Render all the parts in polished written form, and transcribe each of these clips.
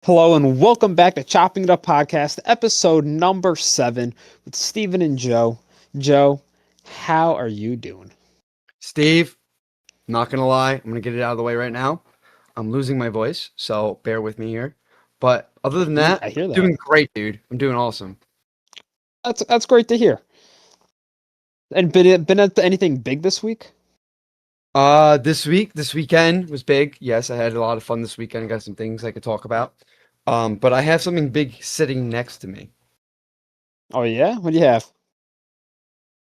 Hello and welcome back to Chopping It Up Podcast, episode number 7 with Steven and Joe. Joe, how are you doing? Steve, not gonna lie, I'm gonna get it out of the way right now. I'm losing my voice, so bear with me here. But other than that, I hear that. doing great, dude. I'm doing awesome. That's great to hear. And been at anything big this week? This weekend was big. Yes, I had a lot of fun this weekend. I got some things I could talk about. But I have something big sitting next to me. Oh yeah, what do you have?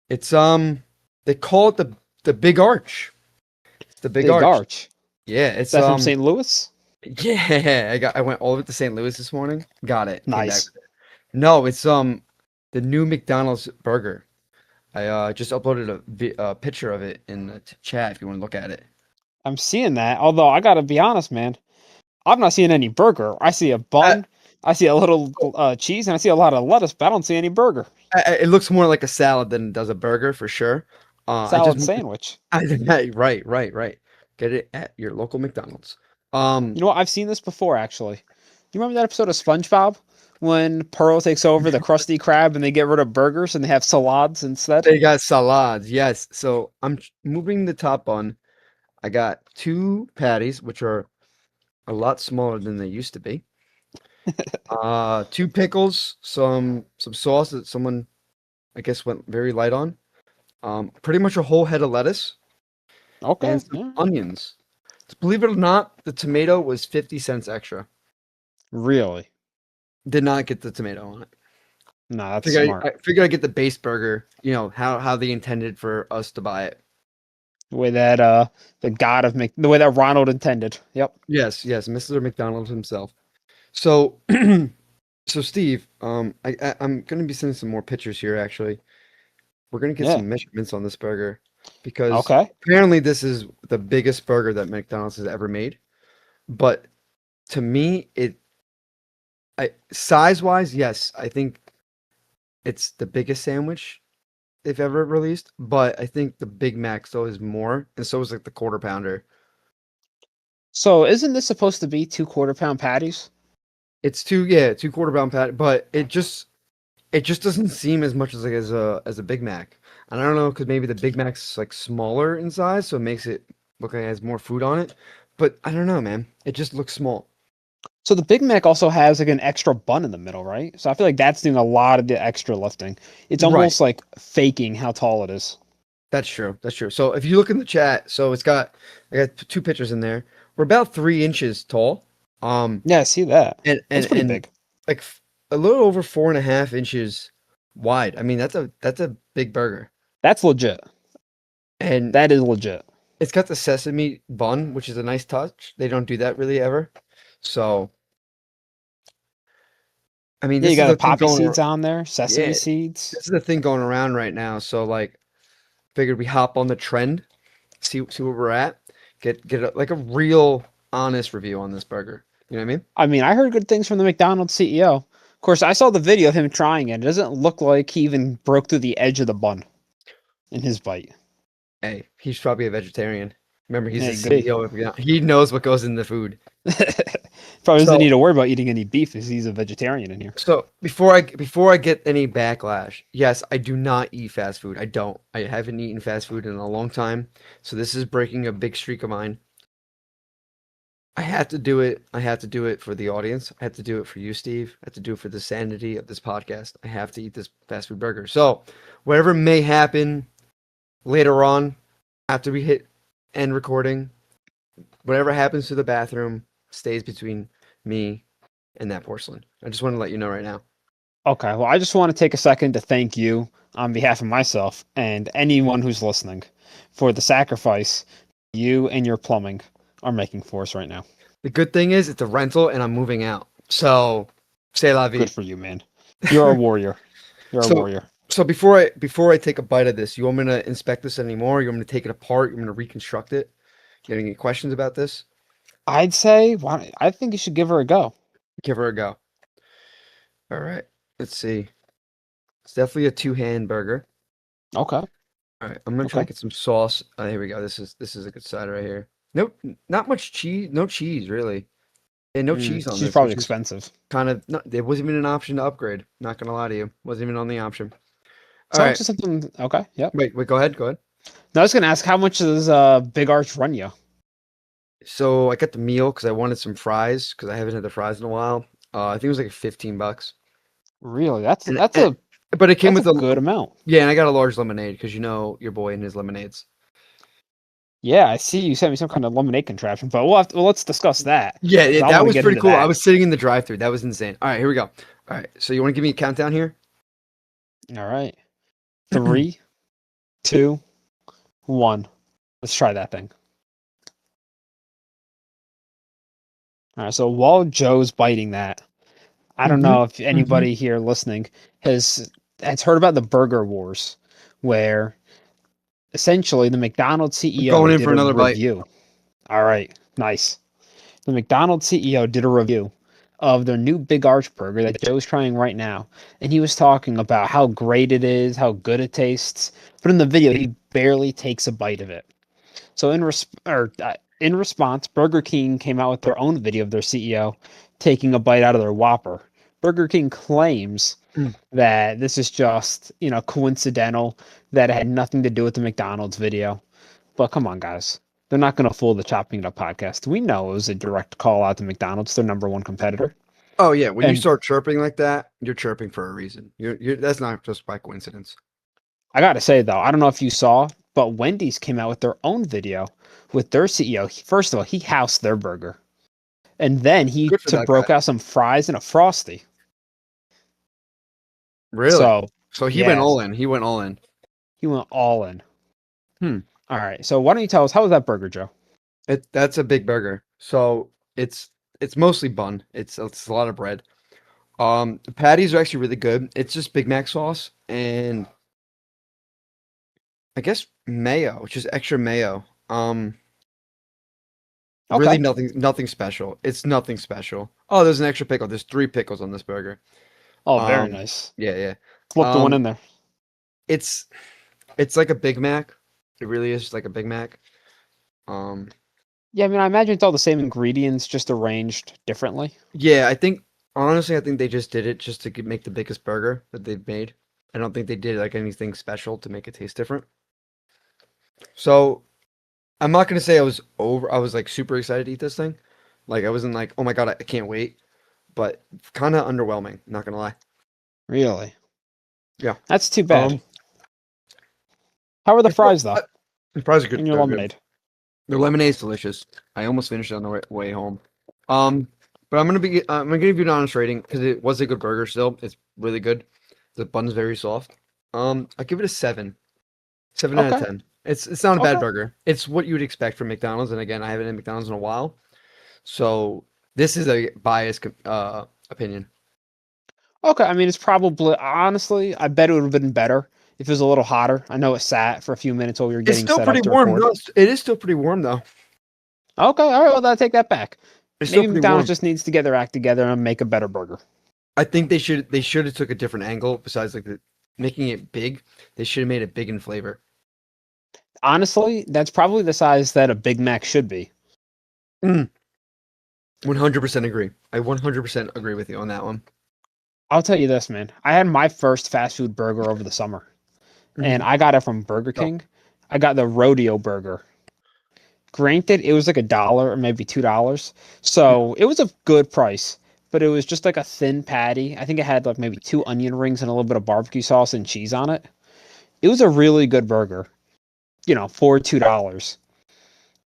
It's they call it the Big Arch. It's the Big Big Arch. Arch. Yeah, Is it's that from St. Louis? yeah. I went all the way to St. Louis this morning. Got it. Came back. Nice. No, it's the new McDonald's burger. I just uploaded a picture of it in the chat if you want to look at it. I'm seeing that. Although I gotta be honest, man, I'm not seeing any burger. I see a Uh, bun, I see a little cheese, and I see a lot of lettuce, but I don't see any burger. it looks more like a salad than it does a burger for sure. I just Salad sandwich. right. Get it at your local McDonald's. You know what? I've seen this before, actually. You remember that episode of SpongeBob when Pearl takes over the Krusty Krab and they get rid of burgers and they have salads instead? They got salads, yes. So I'm moving the top bun. I got two patties, which are a lot smaller than they used to be. Two pickles, some sauce that someone I guess went very light on. Pretty much a whole head of lettuce Okay, and some yeah. onions. Believe it or not, the tomato was 50 cents extra. Really? Did not get the tomato on it. No, that's smart. I figured I'd get the base burger, you know, how they intended for us to buy it. The way that the way that Ronald intended. Yep. Yes, Mr. McDonald himself. So so Steve, I'm gonna be sending some more pictures here actually. We're gonna get Yeah. some measurements on this burger because Okay. apparently this is the biggest burger that McDonald's has ever made. But to me, size wise, yes, I think it's the biggest sandwich they've ever released. But I think the Big Mac still is more, and so is like the quarter pounder. So isn't this supposed to be 2 quarter-pound patties? It's two quarter pound pat, but it just doesn't seem as much as like as a Big Mac. And I don't know because maybe the Big Mac's like smaller in size, so it makes it look like it has more food on it. But I don't know, man. It just looks small. So the Big Mac also has like an extra bun in the middle, right? So I feel like that's doing a lot of the extra lifting. It's Right. almost like faking how tall it is. That's true. That's true. So if you look in the chat, so I got two pictures in there. We're about 3 inches tall. Yeah, I see that. That's pretty And big. like a little over 4.5 inches wide. I mean, that's a big burger. That's legit. And That is legit. it's got the sesame bun, which is a nice touch. They don't do that really ever. So I mean, Yeah, you this is got the the thing poppy going. seeds on there, sesame Yeah, seeds. this is the thing going around right now. So like, figured we hop on the trend, see where we're at, get like a real honest review on this burger. You know what I mean? I mean, I heard good things from the McDonald's CEO. Of course, I saw the video of him trying it. It doesn't look like he even broke through the edge of the bun in his bite. Hey, he's probably a vegetarian. Remember, he's the Hey, good. CEO of he knows what goes in the food. Probably doesn't So need to worry about eating any beef because he's a vegetarian in here. so before I get any backlash, yes, I do not eat fast food. I don't. I haven't eaten fast food in a long time. So this is breaking a big streak of mine. I have to do it. I have to do it for the audience. I have to do it for you, Steve. I have to do it for the sanity of this podcast. I have to eat this fast food burger. So, whatever may happen later on after we hit end recording, whatever happens to the bathroom stays between me and that porcelain. I just want to let you know right now. Okay, well, I just want to take a second to thank you on behalf of myself and anyone who's listening for the sacrifice you and your plumbing are making for us right now. The good thing is it's a rental and I'm moving out. So, say la Good vie. for you, man. You're a warrior. You're a So, warrior. so before I take a bite of this, you want me to inspect this anymore? You want me to take it apart? You want me to reconstruct it? You got any questions about this? I'd say, I think you should give her a go. Give her a go. All right. Let's see. It's definitely a two-hand burger. Okay. All right. I'm gonna try to Okay. get some sauce. Here we go. This is a good side right here. Nope, not much cheese. No cheese really. And no cheese on She's this, probably which was expensive. kind of not, there wasn't even an option to upgrade. Not gonna lie to you, wasn't even on the option. All So how right, much is something? Okay, yep. wait, go ahead, go ahead. Now I was gonna ask, how much does Big Arch run you? So I got the meal because I wanted some fries because I haven't had the fries in a while. I think it was like $15, Really? That's and, that's and a but it came that's a with a good amount. yeah, and I got a large lemonade because you know your boy and his lemonades. Yeah, I see you sent me some kind of lemonade contraption, but well, let's discuss that Yeah, because I that want to was get pretty into cool. I that. was sitting in the drive-thru. That was insane. All right, here we go. All right, so you want to give me a countdown here? All right, three, two, one. Let's try that thing. All right, so while Joe's biting that, I don't Mm-hmm. know if Mm-hmm. anybody here listening has heard about the Burger Wars, where essentially the McDonald's CEO Going in for did a another bite. review. All right, nice. The McDonald's CEO did a review of their new Big Arch burger that Joe's trying right now, and he was talking about how great it is, how good it tastes. But in the video, he barely takes a bite of it. So in response, Burger King came out with their own video of their CEO taking a bite out of their Whopper. Burger King claims Mm. that this is just, coincidental, that it had nothing to do with the McDonald's video. But come on, guys. They're not going to fool the Chopping It Up podcast. We know it was a direct call out to McDonald's, their number one competitor. Oh yeah, when you And start chirping like that, you're chirping for a reason. You're that's not just by coincidence. I got to say, though, I don't know if you saw, but Wendy's came out with their own video with their CEO. First of all, he housed their burger. And then he Good for that guy. broke out some fries and a Frosty. Really? So, So he went yeah, all in. He went all in. he went all in. Hmm. All right. So, why don't you tell us, how was that burger, Joe? That's a big burger. So it's mostly bun. It's a lot of bread. The patties are actually really good. It's just Big Mac sauce and I guess mayo, just extra mayo. Really Okay. nothing special. It's nothing special. Oh, there's an extra pickle. There's three pickles on this burger. Oh, very Um, nice. yeah, yeah. Flip the one Um, in there. it's it's like a Big Mac. It really is like a Big Mac. Um, Yeah, I mean, I imagine it's all the same ingredients, just arranged differently. yeah, I think honestly, I think they just did it just to make the biggest burger that they've made. I don't think they did like anything special to make it taste different. So I'm not gonna say I was over. I was like super excited to eat this thing. Like I wasn't like, oh my God, I can't wait. But kind of underwhelming. Not gonna lie. Really? Yeah. That's too bad. Um, How are the it's not, fries, though, the fries are good. and your They're good. lemonade? The lemonade's delicious. I almost finished it on the way home. Um, but I'm gonna give you an honest rating because it was a good burger. Still, it's really good. The bun's very soft. I give it a 7. 7 out of Okay. 10. It's not a bad Okay. burger. It's what you would expect from McDonald's. And again, I haven't had McDonald's in a while, so this is a biased opinion. Okay. I mean, it's probably, honestly, I bet it would have been better if it was a little hotter. I know it sat for a few minutes while we were It's getting still set up pretty to warm. record. No, it is still pretty warm though. Okay. All right. Well, I'll take that back. It's still Maybe pretty McDonald's warm. just needs to get their act together and make a better burger. I think they should have took a different angle besides like making it big. They should have made it big in flavor. Honestly, that's probably the size that a Big Mac should be. 100% agree. I 100% agree with you on that one. I'll tell you this, man. I had my first fast food burger over the summer, and Hmm. I got it from Burger Oh, King. I got the rodeo burger. Granted, it was like $1 or maybe $2, so it was a good price. But it was just like a thin patty. I think it had like maybe two onion rings and a little bit of barbecue sauce and cheese on it. It was a really good burger, for $2.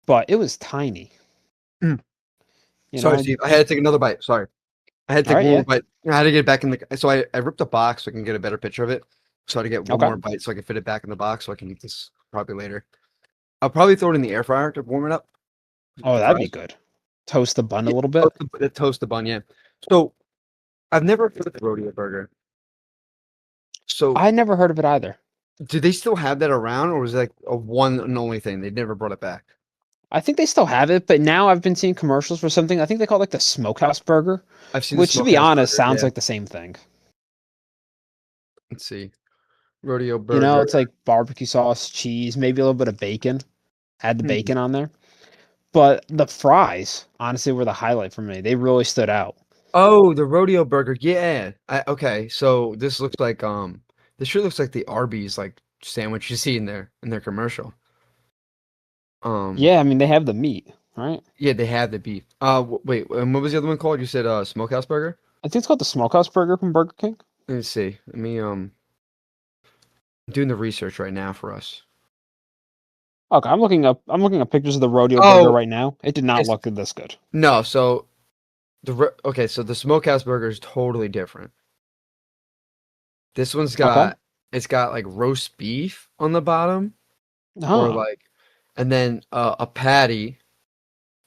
But it was tiny. mm. You Sorry, know. Steve. I had to take another bite. Sorry. I had to All take right, one more yeah. bite. I had to get it back in the. So I ripped the box so I can get a better picture of it. So I had to get one Okay. more bite so I can fit it back in the box so I can eat this probably later. I'll probably throw it in the air fryer to warm it up. Oh, The that'd be fries. good. Toast the bun a Yeah, little bit. toast the bun. Yeah. So I've never heard of the rodeo burger. So I never heard of it either. do they still have that around, or was it like a one and only thing? They never brought it back. I think they still have it, but now I've been seeing commercials for something. I think they call it like the smokehouse burger, I've seen the which, to be smokehouse honest, burger. sounds Yeah. like the same thing. Let's see. Rodeo It's burger. like barbecue sauce, cheese, maybe a little bit of bacon. Add the Hmm. bacon on there. But the fries, honestly, were the highlight for me. They really stood out. Oh, the rodeo burger. Yeah. Okay. So this sure looks like the Arby's like sandwich you see in their commercial. Um, Yeah, I mean they have the meat, right? yeah, they have the beef. Wait, what was the other one called? You said smokehouse burger? I think it's called the Smokehouse Burger from Burger King. Let me see. I'm doing the research right now for us. Okay, I'm looking up. I'm looking at pictures of the rodeo burger Oh, right now. It did not it's look this good. no. So okay, so the smokehouse burger is totally different. This one's Okay. it's got like roast beef on the bottom, or Oh, like, and then a patty,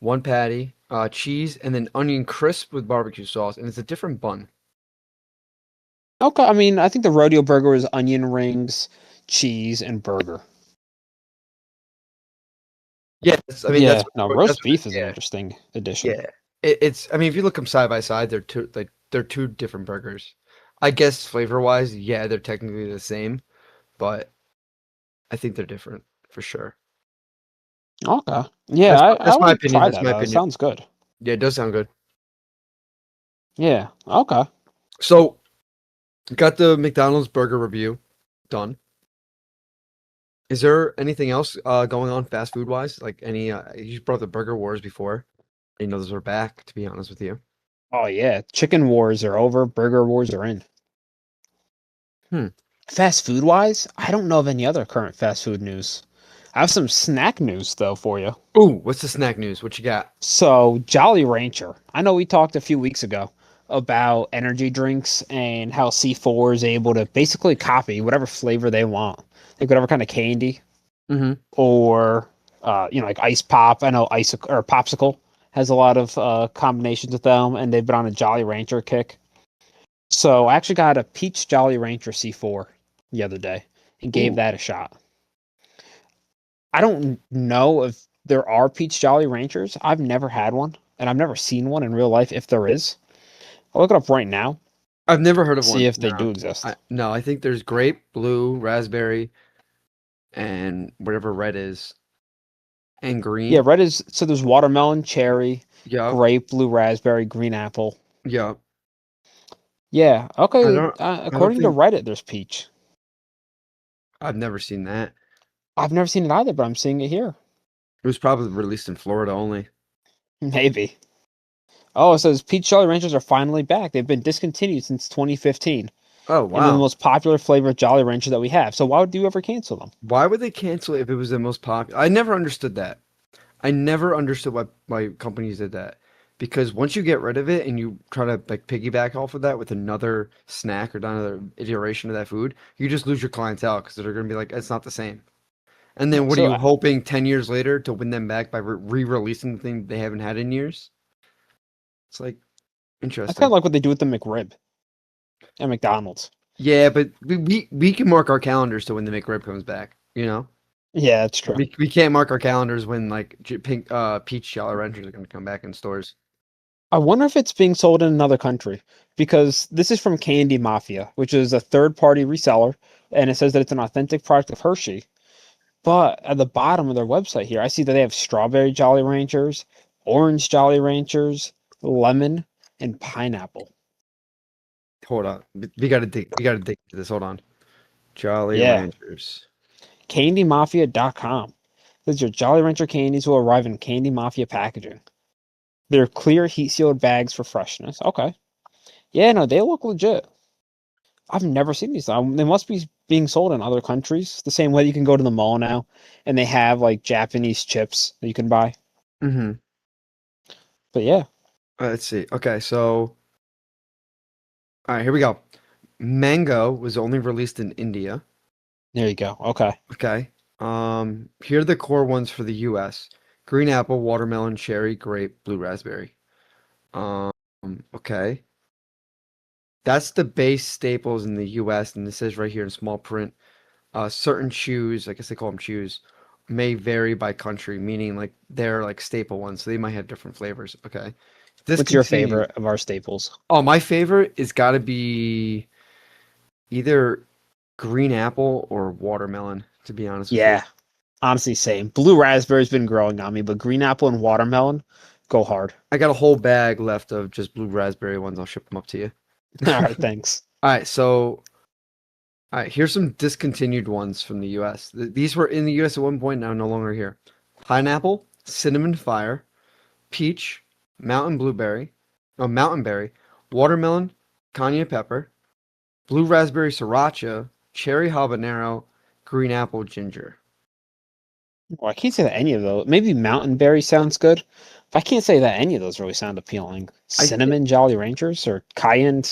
one patty, cheese, and then onion crisp with barbecue sauce, and it's a different bun. okay. I mean, I think the rodeo burger was onion rings, cheese, and burger. Yeah, I mean Yeah. No, that's roast what beef is an interesting addition. yeah. It's I mean if you look them side by side, they're two different burgers. I guess flavor wise, yeah, they're technically the same, but I think they're different for sure. Okay. Yeah, I That's my want to opinion. try That's that. my That opinion. sounds good. Yeah, it does sound good. Yeah. Okay. So got the McDonald's burger review done. Is there anything else going on fast food wise? Like any you brought the burger wars before. I know those are back, to be honest with you. Oh yeah. Chicken wars are over. Burger wars are in. Hmm. Fast food wise, I don't know of any other current fast food news. I have some snack news though for you. Ooh, what's the snack news? What you got? So, Jolly Rancher. I know we talked a few weeks ago about energy drinks and how C4 is able to basically copy whatever flavor they want. Like whatever kind of candy Mm-hmm. or like ice pop. I know ice or popsicle has a lot of combinations with them, and they've been on a Jolly Rancher kick. So I actually got a peach Jolly Rancher C4 the other day and gave Ooh, that a shot. I don't know if there are peach Jolly Ranchers. I've never had one, and I've never seen one in real life if there is. I'll look it up right now, I've never heard of see one. if No, they do exist. no, I think there's grape, blue, raspberry, and whatever red is, and Yeah, green. red is so there's watermelon, cherry, Yup, grape, blue raspberry, green apple. yup. Yeah, okay. I don't According to think Reddit, there's peach. I've never seen that. I've never seen it either, but I'm seeing it here. It was probably released in Florida only. Maybe. Oh, it says peach Jolly Ranchers are finally back. They've been discontinued since 2015, Oh and they're the wow. most popular flavor of Jolly Rancher that we have. So why would you ever cancel them? Why would they cancel it if it was the most popular? I never understood that. I never understood why companies did that. Because once you get rid of it and you try to like piggyback off of that with another snack or another iteration of that food, you just lose your clientele because they're going to be like, it's not the same. And then what are So you hoping 10 years later to win them back by re-releasing the thing they haven't had in years? It's like I kind of interesting. like what they do with the McRib at McDonald's. Yeah, but we can mark our calendars to when the McRib comes back, you know? Yeah, that's true. We can't mark our calendars when like peach Jolly Ranchers are going to come back in stores. I wonder if it's being sold in another country because this is from Candy Mafia, which is a third-party reseller, and it says that it's an authentic product of Hershey. But at the bottom of their website here, I see that they have strawberry Jolly Ranchers, orange Jolly Ranchers, lemon, and pineapple. Hold on. We gotta dig into this. Hold on. Jolly Yeah, Ranchers. CandyMafia.com says your Jolly Rancher candies will arrive in Candy Mafia packaging. They're clear heat-sealed bags for freshness. Okay. Yeah, no, they look legit. I've never seen these. They must be being sold in other countries. The same way you can go to the mall now and they have like Japanese chips that you can buy. Mm-hmm. But yeah, Let's see. Okay, so all right, here we go. Mango was only released in India. there you go. Okay. Okay. Here are the core ones for the US. Green apple, watermelon, cherry, grape, blue raspberry. Um, okay. That's the base staples in the US, and it says right here in small print. Certain chews, I guess they call them chews, may vary by country, meaning like they're like staple ones, so they might have different flavors. Okay. What's your Discontinued. favorite of our staples? Oh, my favorite is got to be either green apple or watermelon, to be honest with you. Yeah. Honestly, same. Blue raspberry's been growing on me, but green apple and watermelon go hard. I got a whole bag left of just blue raspberry ones. I'll ship them up to you. All right, thanks. All right, so all right, here's some discontinued ones from the U.S. These were in the U.S. at one point, now no longer here. Pineapple, cinnamon fire, peach, mountain blueberry, mountain berry, watermelon, cayenne pepper, blue raspberry sriracha, cherry habanero, green apple ginger. Well, I can't say that any of those. Maybe mountain berry sounds good. But I can't say that any of those really sound appealing. I Cinnamon Jolly Ranchers or cayenne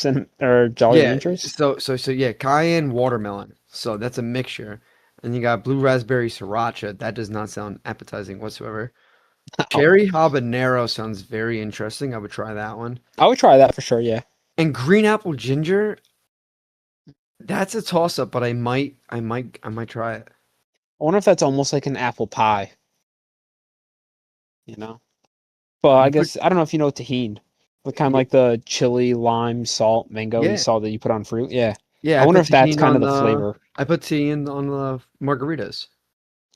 or Jolly Yeah, Ranchers? so yeah, cayenne watermelon. So that's a mixture. And you got blue raspberry sriracha. That does not sound appetizing whatsoever. Oh, Cherry habanero sounds very interesting. I would try that one. I would try that for sure. Yeah. And green apple ginger, that's a toss up, but I might try it. I wonder if that's almost like an apple pie, you know? But I You put guess I don't know if you know tahini, but kind of yeah, like the chili, lime, salt, mango yeah, salt that you put on fruit. Yeah. yeah. I wonder if that's kind of the flavor. I put tahini on the margaritas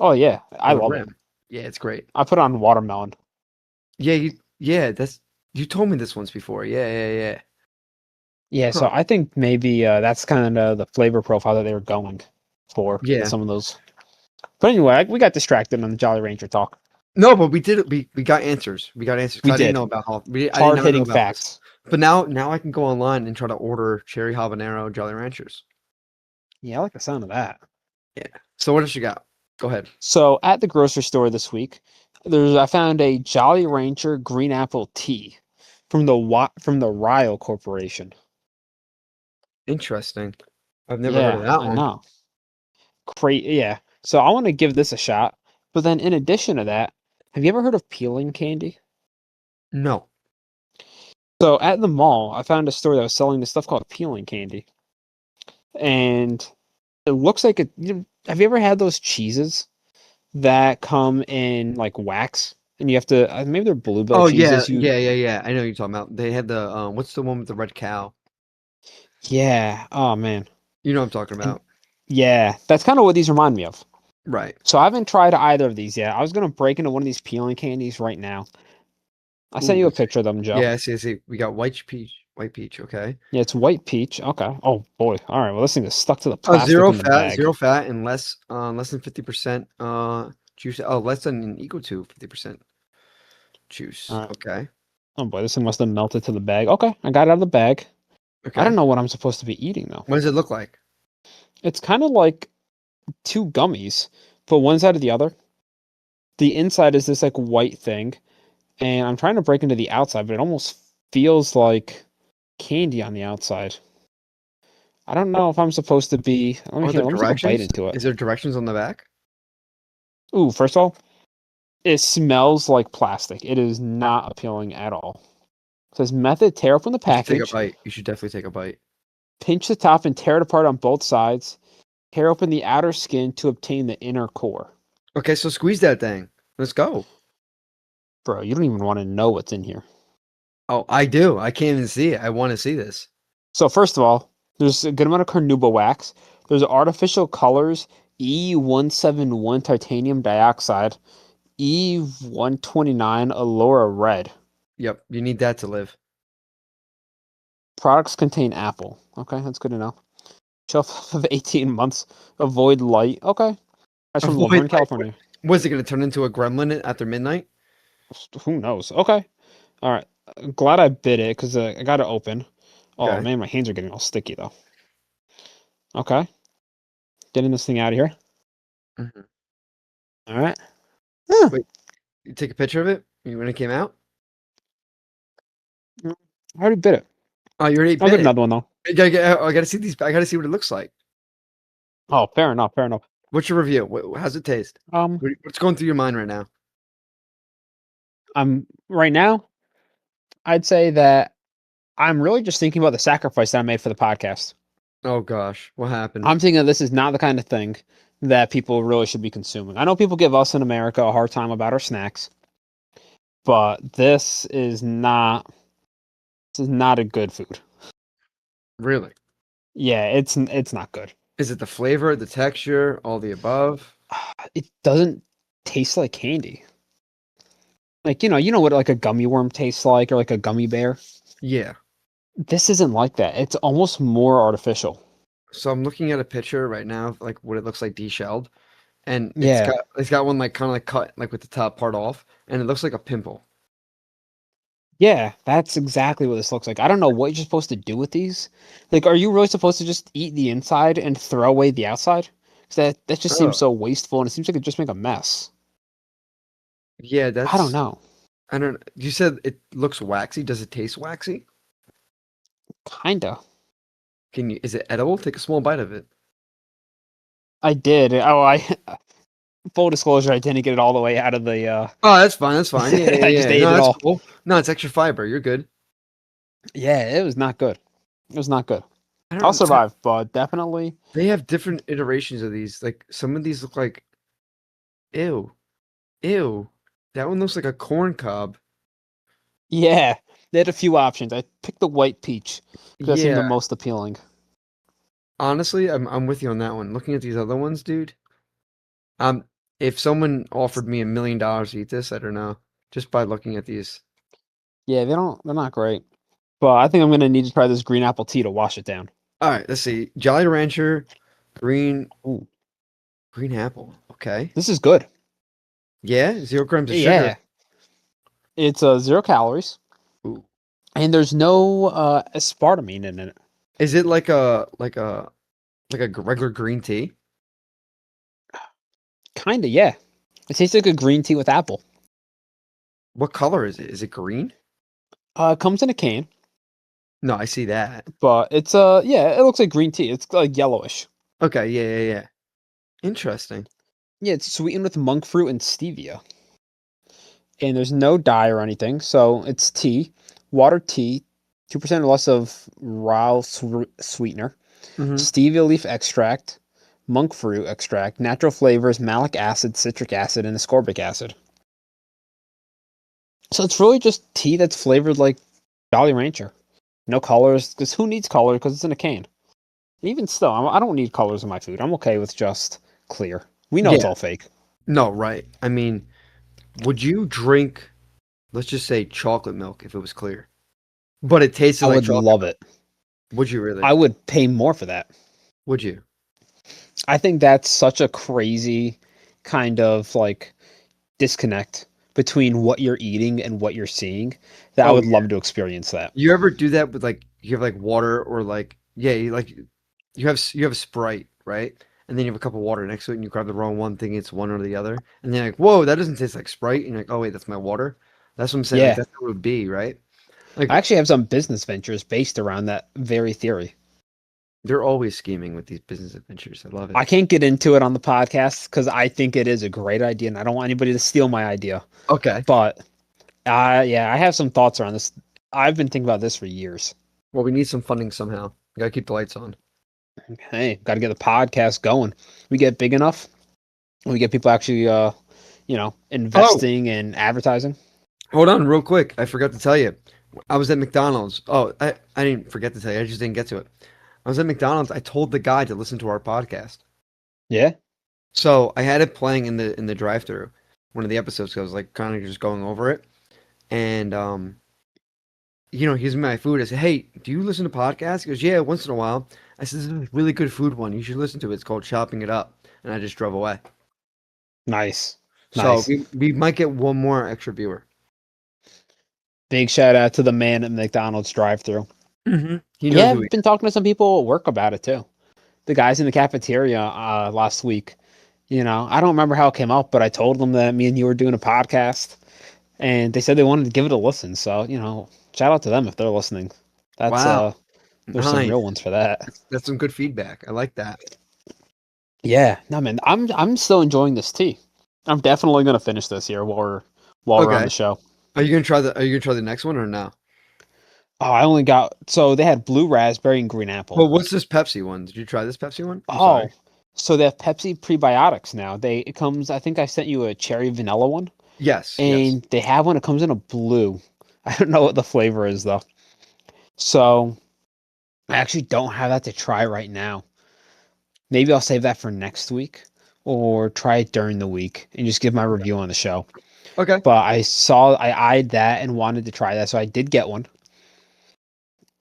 Oh yeah, I on the love it. rim. Yeah, it's great. I put on watermelon. Yeah, that's you told me this once before. Yeah. Yeah, so Huh. I think maybe that's kind of the flavor profile that they were going for with Yeah. some of those. But anyway, we got distracted on the Jolly Ranger talk. No, but we did it. We got answers. We got answers We 'cause I didn't know did. about I did Hard not know hitting about this. facts. But now I can go online and try to order cherry habanero Jolly Ranchers. Yeah, I like the sound of that. Yeah. So what else you got? Go ahead. So at the grocery store this week, I found a Jolly Rancher green apple tea from from the Ryle Corporation. Interesting. I've never heard of Yeah, that I one. know. Great. Yeah. So I want to give this a shot. But then in addition to that, have you ever heard of peeling candy? No. So at the mall, I found a store that was selling this stuff called peeling candy. And it looks like have you ever had those cheeses that come in like wax? And you have to maybe they're bluebell Oh yeah, cheeses. You yeah. I know what you're talking about. They had the what's the one with the red cow? Yeah. Oh man. You know what I'm talking And about. yeah, that's kind of what these remind me of. Right. So I haven't tried either of these yet. I was gonna break into one of these peeling candies right now. I sent Ooh, you a let's see. picture of them, Joe. Yeah, I see. We got white peach. White peach, okay. Yeah, it's white peach. Okay. Oh boy. All right. Well, this thing is stuck to the plastic in the bag. Zero fat, and less than 50% juice. Oh, less than equal to 50% juice. All right. Okay. Oh boy, this thing must have melted to the bag. Okay, I got it out of the bag. I don't Okay. know what I'm supposed to be eating though. What does it look like? It's kind of like two gummies, but one side of the other. The inside is this like white thing, and I'm trying to break into the outside, but it almost feels like candy on the outside. I don't know if I'm supposed to be. Are there Let me take a bite directions? into it. Is there directions on the back? Ooh, first of all, it smells like plastic. It is not appealing at all. It says method: tear open the You should take a package, bite. You should definitely take a bite. pinch the top, and tear it apart on both sides. Tear open the outer skin to obtain the inner core. Okay, so squeeze that thing. Let's go. Bro, you don't even want to know what's in here. Oh, I do. I can't even see it. I want to see this. So first of all, there's a good amount of carnauba wax. There's artificial colors, E171 titanium dioxide, E129 Allura red. Yep, you need that to live. Products contain apple. Okay, that's good to know. Shelf life of 18 months. Avoid light. Okay. That's from Avoid Laverne, like, California. was it going to turn into a gremlin after midnight? Who knows? Okay. All right. Glad I bit it because I got it open. Oh Okay. man, my hands are getting all sticky though. Okay. Getting this thing out of here. Mhm. All right. Huh. Wait, you take a picture of it when it came out? I already bit it. Oh, you already I'll bit get it. another one though. I gotta see these. I gotta see what it looks like. Oh, fair enough. Fair enough. What's your review? How's it taste? Um, What's going through your mind right now? I'm right now. I'd say that I'm really just thinking about the sacrifice that I made for the podcast. Oh gosh, what happened? I'm thinking that this is not the kind of thing that people really should be consuming. I know people give us in America a hard time about our snacks, but this is not a good food. Really? Yeah, it's not good. Is it the flavor, the texture, all the above? It doesn't taste like candy. Like, you know what like a gummy worm tastes like or like a gummy bear? Yeah. This isn't like that. It's almost more artificial. So I'm looking at a picture right now of like what it looks like deshelled, and Yeah. it's got one like kind of like cut like with the top part off, and it looks like a pimple. Yeah, that's exactly what this looks like. I don't know what you're supposed to do with these. Like, are you really supposed to just eat the inside and throw away the outside? 'Cause that just seems Oh. so wasteful and it seems like it just make a mess. Yeah, I don't that's know. I don't. You said it looks waxy. Does it taste waxy? Kinda. Can you? Is it edible? Take a small bite of it. I did. Oh, I full disclosure, I didn't get it all the way out of the Oh, that's fine. That's fine. Yeah, yeah, I just yeah. ate No, it that's all. cool. No, it's extra fiber. You're good. Yeah, it was not good. It was not good. I I'll don't. survive, but definitely. They have different iterations of these. Like some of these look like ew, ew. That one looks like a corn cob. Yeah, they had a few options. I picked the white peach because that seemed the Yeah. most appealing. Honestly, I'm with you on that one. Looking at these other ones, dude. Um, if someone offered me $1 million to eat this, I don't know. Just by looking at these. Yeah, they're not great. But I think I'm gonna need to try this green apple tea to wash it down. All right, let's see. Jolly Rancher, green Ooh, green apple. Okay. this is good. Yeah, 0 grams of sugar. Yeah, it's 0 calories, Ooh. and there's no aspartame in it. Is it like a regular green tea? Kinda, yeah. It tastes like a green tea with apple. What color is it? Is it green? It comes in a can, No, I see that. but it's yeah, it looks like green tea. It's like yellowish. Okay, yeah, yeah, yeah. Interesting. Yeah, it's sweetened with monk fruit and stevia, and there's no dye or anything. So it's tea, water tea, 2% or less of raw sweetener, Hmm. stevia leaf extract, monk fruit extract, natural flavors, malic acid, citric acid, and ascorbic acid. So it's really just tea that's flavored like Jolly Rancher. No colors, because who needs color? Because it's in a can. Even still, I don't need colors in my food. I'm okay with just clear. We know it's Yeah. all fake. No, right. I mean, would you drink, let's just say chocolate milk if it was clear, but it tasted I like would chocolate love milk? it. Would you really? I would pay more for that. Would you? I think that's such a crazy kind of like disconnect between what you're eating and what you're seeing that I Oh would yeah. love to experience that. You ever do that with like you have like water or like yeah, you have a Sprite, right? And then you have a cup of water next to it and you grab the wrong one thinking it's one or the other. And then you're like, "Whoa, that doesn't taste like Sprite." And you're like, "Oh wait, that's my water." That's what I'm saying. Like Yeah. that's what it would be, right? Like I actually have some business ventures based around that very theory. they're always scheming with these business adventures. I love it. I can't get into it on the podcast because I think it is a great idea and I don't want anybody to steal my idea. Okay. But yeah, I have some thoughts around this. I've been thinking about this for years. Well, we need some funding somehow. We gotta keep the lights on. Hey, got to get the podcast going. We get big enough. We get people actually, Oh, investing and advertising. hold on real quick. I forgot to tell you. I was at McDonald's. Oh, I didn't forget to tell you. I just didn't get to it. I was at McDonald's. I told the guy to listen to our podcast. Yeah, So I had it playing in the drive-through, one of the episodes. 'Cause I was like kind of just going over it, and he's my food. I said, "Hey, do you listen to podcasts?" He goes, "Yeah, once in a while." I said, "This is a really good food one. You should listen to it. It's called Chopping It Up." And I just drove away. nice, So nice. we might get one more extra viewer. Big shout out to the man at McDonald's drive-through. He knows Yeah, who he I've been talking to some people at work about it too. The guys in the cafeteria last week. I don't remember how it came up, but I told them that me and you were doing a podcast, and they said they wanted to give it a listen. So, shout out to them if they're listening. That's Wow, there's some nice. real ones for that. That's some good feedback. I like that. Yeah, no man, I'm still enjoying this tea. I'm definitely gonna finish this here while we're on Okay. the show. Are you gonna try the next one or no? Oh, I only got so they had blue raspberry and green apple. Well, what's this Pepsi one? Did you try this Pepsi one? I'm sorry. Oh, so they have Pepsi prebiotics now. It comes. I think I sent you a cherry vanilla one, Yes, yes. and they have one. It comes in a blue. I don't know what the flavor is though. So I actually don't have that to try right now. Maybe I'll save that for next week. or try it during the week and just give my review on the show. Okay. But I eyed that and wanted to try that, so I did get one.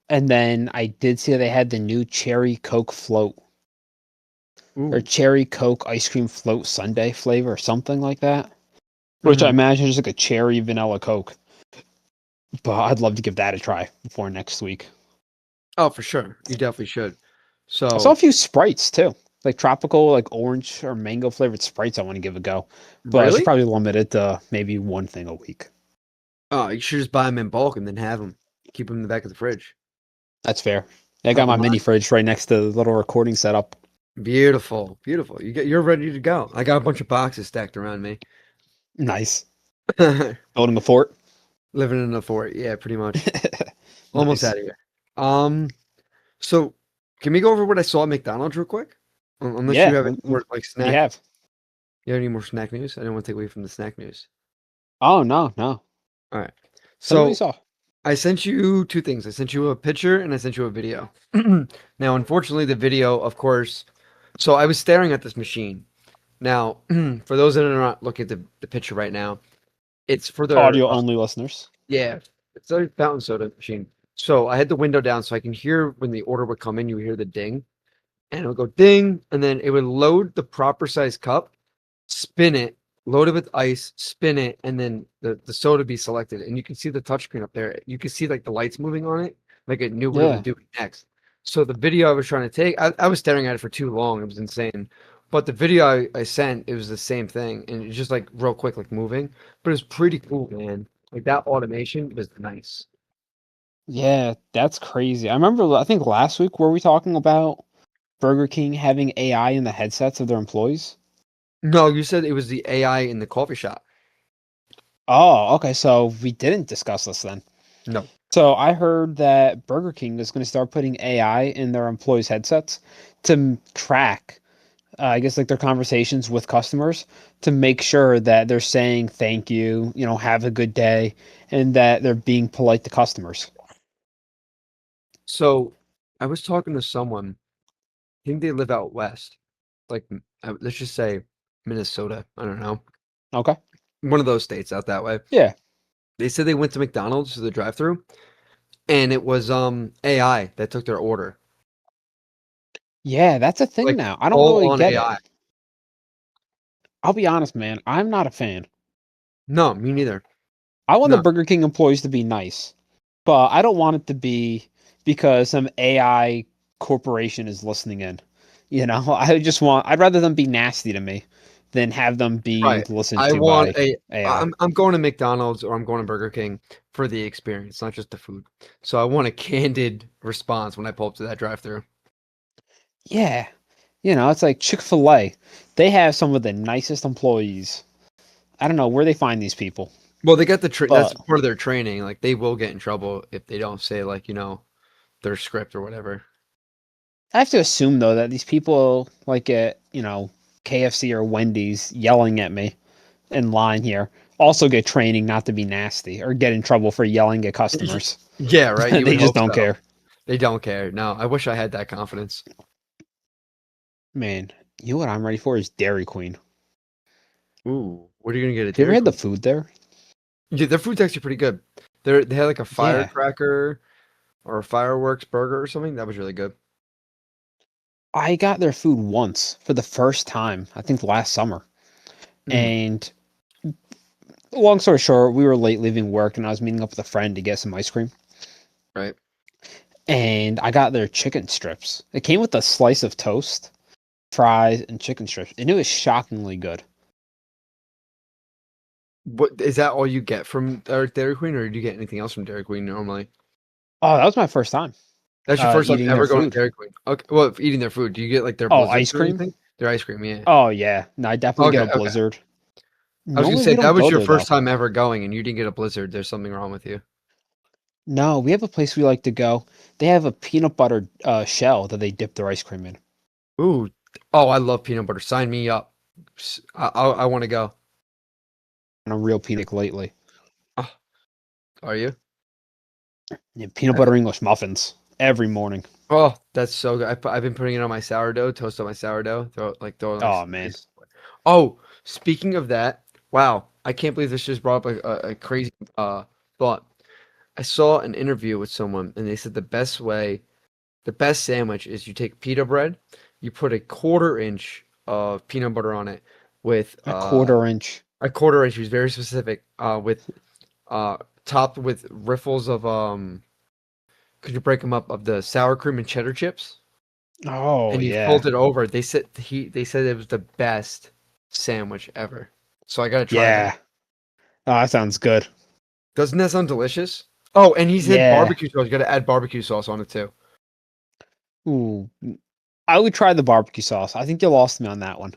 And then I did see that they had the new cherry Coke float or Ooh. cherry Coke ice cream float sundae flavor or something like that, which I Hmm. imagine is like a cherry vanilla Coke. But I'd love to give that a try before next week. Oh, for sure. You definitely should. I saw a So, few Sprites too, like tropical, like orange or mango flavored Sprites. I want to give a go, but I should really? probably limit it to maybe one thing a week. Oh, you should just buy them in bulk and then have them. Keep them in the back of the fridge. That's fair. I got Top of my mini mind. fridge right next to the little recording setup. Beautiful, beautiful. You're ready to go. I got a bunch of boxes stacked around me. Nice. Building a fort. Living in a fort. Yeah, pretty much. Almost Nice. out of here. Um, so can we go over what I saw at McDonald's real quick? Unless you Yeah, have any more like we snack. have. You have any more snack news? I don't want to take away from the snack news. Oh no, no. All right. Tell me what you So saw. I sent you two things. I sent you a picture and I sent you a video. Now, unfortunately, the video, of course. So I was staring at this machine. Now, for those that are not looking at the picture right now, it's for their Audio only listeners. yeah, it's a fountain soda machine. So I had the window down so I can hear when the order would come in. You hear the ding, and it would go ding, and then it would load the proper size cup, spin it, load it with ice, spin it, and then the soda be selected. And you can see the touchscreen up there. You can see like the lights moving on it, like it knew what it was Yeah. doing next. So the video I was trying to take, I was staring at it for too long. It was insane. But the video I sent, it was the same thing, and it's just like real quick, like moving. But it's pretty cool, man. Like that automation was nice. Yeah, that's crazy. I remember I think last week were we talking about Burger King having AI in the headsets of their employees? No, you said it was the AI in the coffee shop. Oh, okay. So we didn't discuss this then. No. So I heard that Burger King is going to start putting AI in their employees' headsets to track, I guess, like their conversations with customers to make sure that they're saying thank you, have a good day, and that they're being polite to customers. So I was talking to someone. I think they live out west, like let's just say Minnesota. I don't know, Okay. one of those states out that way. Yeah. They said they went to McDonald's to the drive-through, and it was AI that took their order, Yeah, that's a thing like now. I don't all really on get it. AI. I'll be honest, man. I'm not a fan. No, me neither. I want the No, Burger King employees to be nice, but I don't want it to be because some AI corporation is listening in. I'd rather them be nasty to me than have them be right. listened I to want by a. AI. I'm going to McDonald's or I'm going to Burger King for the experience, not just the food. So I want a candid response when I pull up to that drive-through. Yeah. It's like Chick-fil-A. They have some of the nicest employees. I don't know where they find these people, Well, they got that's but part of their training. Like they will get in trouble if they don't say like, their script or whatever. I have to assume though that these people like at, KFC or Wendy's yelling at me in line here also get training not to be nasty or get in trouble for yelling at customers. Yeah, right. You would They just hope don't so. care. They don't care. No, I wish I had that confidence. Man, you know what I'm ready for is Dairy Queen. Ooh, what are you gonna get at Have you ever Dairy had the Queen? food there? Yeah, their food's actually pretty good. They had like a Yeah. firecracker or a fireworks burger or something. That was really good. I got their food once for the first time, I think last summer. Mm, And long story short, we were late leaving work and I was meeting up with a friend to get some ice cream. right. And I got their chicken strips. It came with a slice of toast, fries, and chicken strips. And it was shockingly good. What is that all you get from Dairy Queen, or do you get anything else from Dairy Queen normally? Oh, that was my first time That's your first time eating their ever going to food. Dairy Queen. Okay, well, if eating their food, do you get like their Oh, blizzards ice or cream? anything? Their ice cream, yeah. Oh, yeah. No, I definitely get Okay, a okay. blizzard. I was gonna Normally, say we don't that was go your there, first though. time ever going, and you didn't get a blizzard. There's something wrong with you. No, we have a place we like to go. They have a peanut butter shell that they dip their ice cream in. Ooh, oh, I love peanut butter. Sign me up. I want to go. And a real peanut lately. Oh, are you? Yeah, peanut butter English muffins every morning. Oh, that's so good. I've been putting it on my sourdough, toast on my sourdough, throw it like Oh, man. slice. Oh, speaking of that, wow, I can't believe this just brought up a crazy thought. I saw an interview with someone, and they said the best sandwich is you take pita bread, you put a quarter inch of peanut butter on it with A quarter inch. a quarter inch. He was very specific. With uh, topped with riffles of could you break them up of the sour cream and cheddar chips, Oh and you yeah, fold it over. They said it was the best sandwich ever. So I gotta try that. yeah. Oh, that sounds good. Doesn't that sound delicious? Oh, and he said Yeah. barbecue sauce. You gotta add barbecue sauce on it too. Ooh, I would try the barbecue sauce. I think you lost me on that one.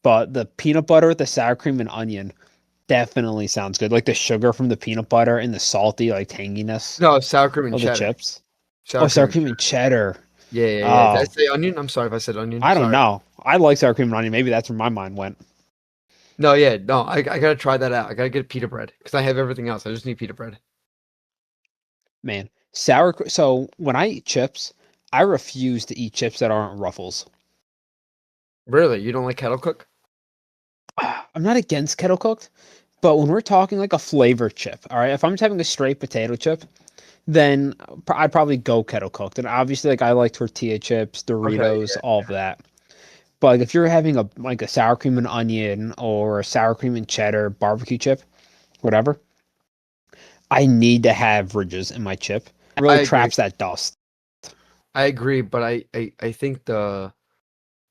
But the peanut butter with the sour cream and onion definitely sounds good. Like the sugar from the peanut butter and the salty like tanginess No, sour cream and of the cheddar. chips. Sour Oh, cream sour and cream and cheddar. cheddar. Yeah, yeah, yeah. Did I Oh, say onion? I'm sorry if I said onion. I don't Sorry. know. I like sour cream and onion. Maybe that's where my mind went. No, yeah, no. I gotta try that out. I gotta get pita bread because I have everything else. I just need pita bread. Man, so when I eat chips, I refuse to eat chips that aren't Ruffles. Really? You don't like kettle cook? I'm not against kettle cooked, but when we're talking like a flavor chip, all right, if I'm just having a straight potato chip, then I'd probably go kettle cooked. And obviously, like I like tortilla chips, Okay. Doritos, all of that. But like if you're having a sour cream and onion or a sour cream and cheddar barbecue chip, whatever, I need to have ridges in my chip. It I really agree. traps that dust. I agree, but I think the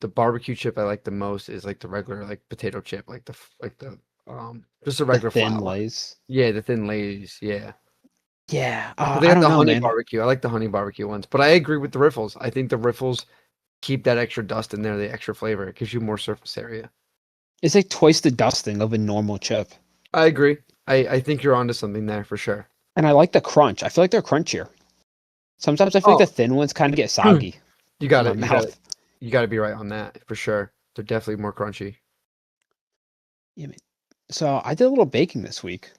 barbecue chip I like the most is like the regular like potato chip, like the just the The regular thin flat one. lays. Yeah, the thin Lay's. Yeah. Yeah, But they I got don't the know, honey man. barbecue. I like the honey barbecue ones. But I agree with the riffles. I think the riffles keep that extra dust in there, the extra flavor. It gives you more surface area. It's like twice the dusting of a normal chip. I agree. I think you're onto something there for sure. And I like the crunch. I feel like they're crunchier. Sometimes I feel like Oh, the thin ones kind of get soggy you got in my it. You got it. mouth. You got to be right on that for sure. They're definitely more crunchy. Yeah, man. So I did a little baking this week.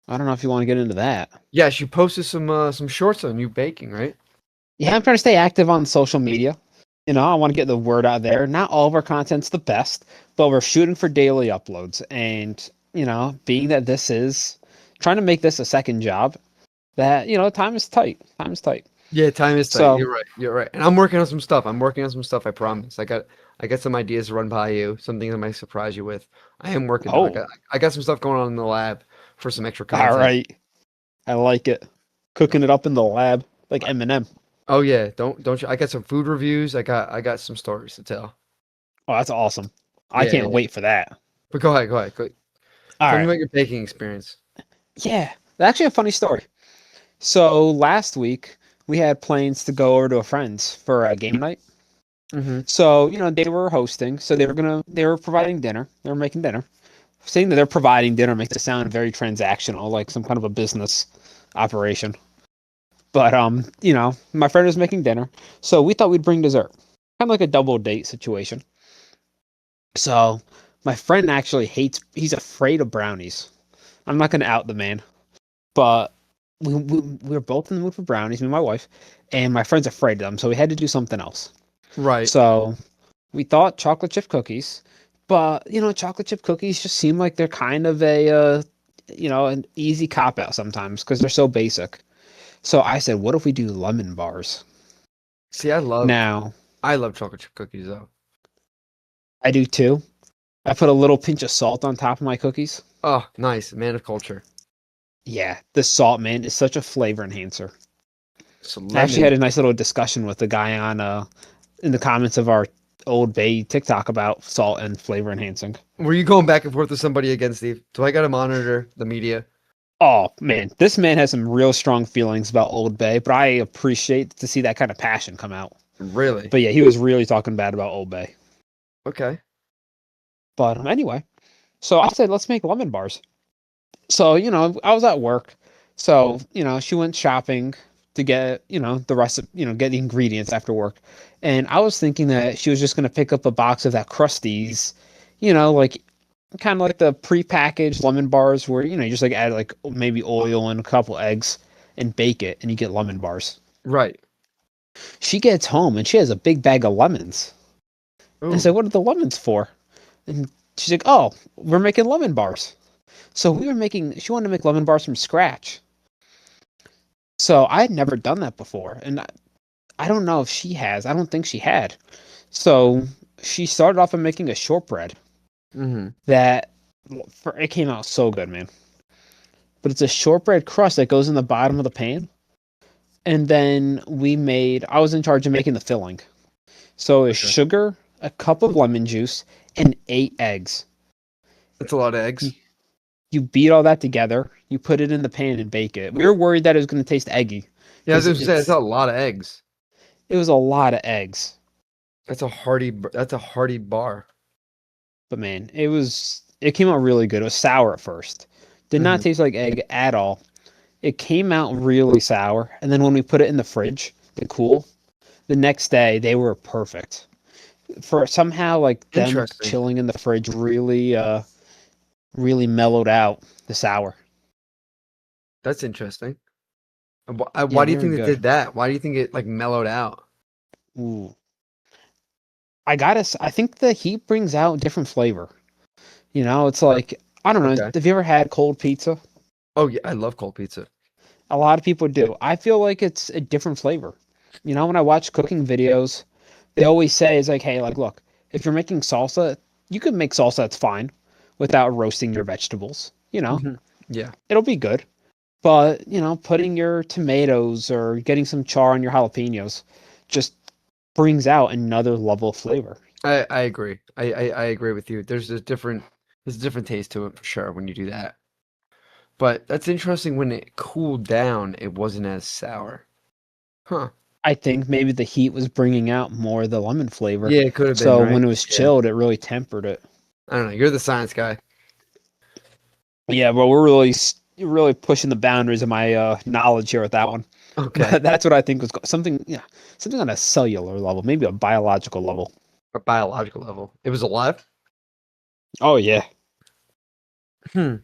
I don't know if you want to get into that. Yes, you posted some shorts on you baking, right? Yeah, I'm trying to stay active on social media. I want to get the word out there. Not all of our content's the best, but we're shooting for daily uploads. And, being that this is trying to make this a second job, that, time is tight. Time is tight. Yeah, time is tight. So, You're right. You're right. And I'm working on some stuff. I'm working on some stuff, I promise. I got some ideas to run by you, something that might surprise you with. I am working though. oh, I got some stuff going on in the lab for some extra all content. right. I like it. Cooking it up in the lab like Eminem. Oh yeah, don't you? I got some food reviews. I got some stories to tell. Oh, that's awesome. I Yeah, can't yeah. wait for that. But go ahead, go ahead. All Tell me right. about your baking experience. Yeah, actually a funny story. So last week we had plans to go over to a friend's for a game night. Mm-hmm. So, they were hosting, so they were providing dinner. They were making dinner. Saying that they're providing dinner makes it sound very transactional, like some kind of a business operation. But my friend was making dinner, so we thought we'd bring dessert. Kind of like a double date situation. So my friend actually he's afraid of brownies. I'm not gonna out the man, but we were both in the mood for brownies, me and my wife, and my friend's afraid of them, so we had to do something else. Right. So we thought chocolate chip cookies, but chocolate chip cookies just seem like they're kind of an easy cop out sometimes because they're so basic. So I said, what if we do lemon bars? See, Now, I love chocolate chip cookies though. I do too. I put a little pinch of salt on top of my cookies. Oh, nice. Man of culture. Yeah, the salt, man, is such a flavor enhancer. So I actually lemon. had a nice little discussion with the guy on in the comments of our Old Bay TikTok about salt and flavor enhancing. Were you going back and forth with somebody again, Steve? Do I got to monitor the media? Oh man, this man has some real strong feelings about Old Bay, but I appreciate to see that kind of passion come out. Really? But yeah, he was really talking bad about Old Bay. Okay. But anyway, so I said, let's make lemon bars. So, I was at work. So, she went shopping to get, the rest of, get the ingredients after work. And I was thinking that she was just going to pick up a box of that Krusties, like kind of like the prepackaged lemon bars where, you just like add like maybe oil and a couple eggs and bake it and you get lemon bars. Right. She gets home and she has a big bag of lemons. And I Ooh. said, what are the lemons for? And She's like, "Oh, we're making lemon bars." So we were making. She wanted to make lemon bars from scratch. So I had never done that before, and I don't know if she has. I don't think she had. So she started off by making a shortbread Mm-hmm. that it came out so good, man. But it's a shortbread crust that goes in the bottom of the pan. And then I was in charge of making the filling. So it's Okay. sugar, a cup of lemon juice, and 8 eggs. That's a lot of You, eggs. you beat all that together, you put it in the pan and bake it. We were worried that it was going to taste eggy Yeah, I was because gonna say that's a lot of eggs. it was a lot of eggs. That's a hearty bar. But man, it came out really good. It was sour at first. Did not Hmm. taste like egg at all. It came out really sour, and then when we put it in the fridge to cool, the next day they were perfect. For somehow like them Interesting. chilling in the fridge really mellowed out the sour. That's interesting. Yeah, Why do you very think it good. did that? Why do you think it like mellowed out? Ooh. I think the heat brings out different flavor. It's like I don't know. Okay. Have you ever had cold pizza? Oh yeah, I love cold pizza. A lot of people do. I feel like it's a different flavor. When I watch cooking videos, they always say it's like, hey, like look, if you're making salsa, you can make salsa that's fine without roasting your vegetables. Hmm. Yeah, It'll be good. But, putting your tomatoes or getting some char on your jalapenos just brings out another level of flavor. I agree. I agree with you. There's a different taste to it for sure when you do that. But that's interesting. When it cooled down, it wasn't as sour. Huh. I think maybe the heat was bringing out more of the lemon flavor. Yeah, it could have been, So right? when it was Yeah. chilled, it really tempered it. I don't know. You're the science guy. Yeah, but we're really pushing the boundaries of my knowledge here with that one. Okay. But that's what I think was something, yeah, something on a cellular level, maybe a biological level. A biological level. It was alive? Oh yeah, Hmm.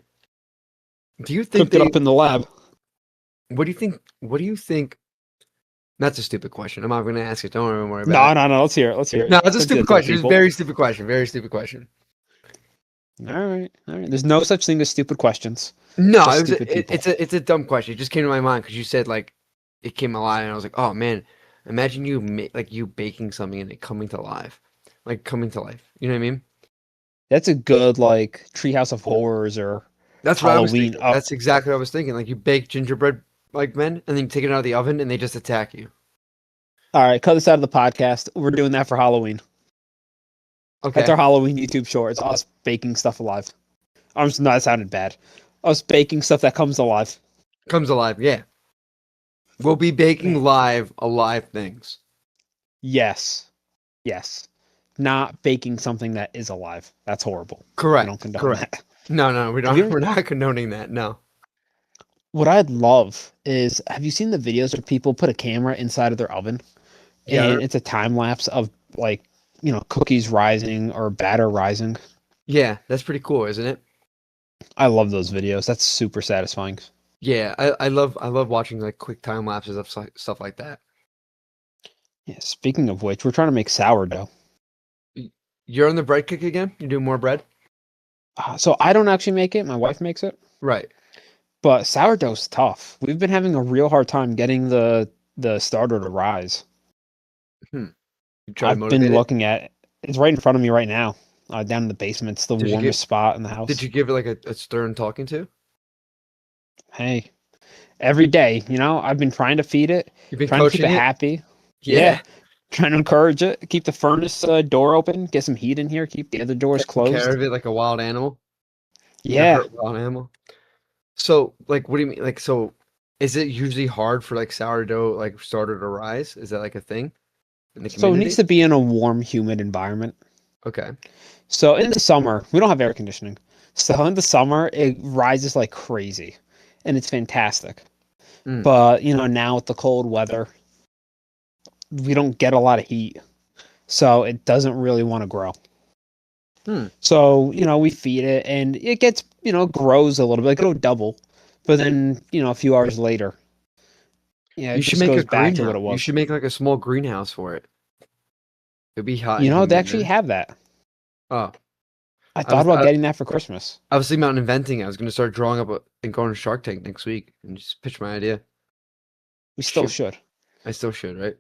Do you think cooked it they up in the lab. what do you think that's a stupid question. I'm not gonna ask it. Don't even worry about No, it. no, no. Let's hear it. Let's hear it. No, it's a Let's do stupid that to the question. It's a people. very stupid question. Very stupid question. All right, all right. There's no such thing as stupid questions, No, just stupid people. it's a dumb question. It just came to my mind because you said like it came alive, and I was like, oh man, imagine like you baking something and it coming to life, like coming to life. You know what I mean? That's a good like Treehouse of Horrors or That's what I was Halloween. thinking. Oh, That's exactly what I was thinking. Like you bake gingerbread like men, and then you take it out of the oven, and they just attack you. all right. Cut this out of the podcast. We're doing that for Halloween. That's Okay, our Halloween YouTube short. It's us baking stuff alive. I'm just, no, that sounded bad. Us baking stuff that comes alive. comes alive. Yeah, we'll be baking Man, live alive things. yes, yes. Not baking something that is alive. That's horrible. We don't Correct. condone Correct. that. No, no, we Have you don't. ever? We're not condoning that. No. What I'd love is, have you seen the videos where people put a camera inside of their oven Yeah. and it's a time lapse of like, cookies rising or batter rising? Yeah, that's pretty cool, isn't it? I love those videos. That's super satisfying. Yeah, I love watching like quick time lapses of stuff like that. Yeah, speaking of which, we're trying to make sourdough. Y- You're on the bread kick again? You do more bread? So I don't actually make it. My wife makes it. Right. But sourdough's tough. We've been having a real hard time getting the starter to rise. Hmm. You try to I've been motivate it. looking at it's right in front of me right now, down in the basement. It's the Did you warmest get spot in the did house. you give it like a stern talking to? Hey, every day, I've been trying to feed it, You've been trying to keep coaching it it? happy. Yeah, Yeah. trying to encourage it, keep the furnace door open, get some heat in here, keep the other doors Taking care closed. of it like a wild animal, like a Yeah. hurt wild animal. So, like, what do you mean? Like, so is it usually hard for like sourdough like starter to rise? Is that like a thing in the So it needs community? to be in a warm, humid environment. Okay. So in the summer, we don't have air conditioning. So in the summer, it rises like crazy, and it's fantastic. Mm. But now with the cold weather, we don't get a lot of heat, so it doesn't really want to grow. Hmm. So we feed it, and it gets grows a little bit, like it'll double, but then a few hours later, You it should just make a goes back to what greenhouse. it You was. should make like a small greenhouse for it. It'd be hot and They humid actually then. have that. Oh. I I thought was about getting that for Christmas. I was thinking about inventing. I was going to start drawing up and going to Shark Tank next week and just pitch my idea. We still Shit, should. I still should, right?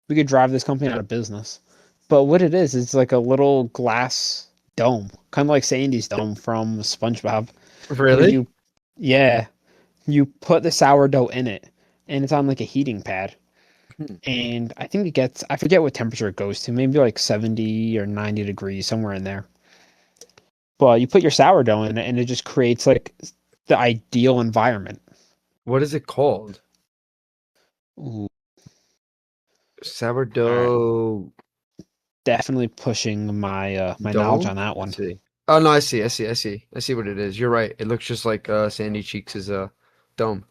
We could drive this company out of business. But what it is, it's like a little glass dome, kind of like Sandy's dome from SpongeBob, where Really? you, yeah, you put the sourdough in it, and it's on like a heating pad. Hmm. And I think it gets, I forget what temperature it goes to, maybe like 70 or 90 degrees, somewhere in there. But you put your sourdough in it, and it just creates like the ideal environment. What is it called? Ooh, all right. Sourdough Definitely pushing my knowledge dome? on that Let's one. see. Oh no, I see what it is. You're right. It looks just like Sandy Cheeks' dome.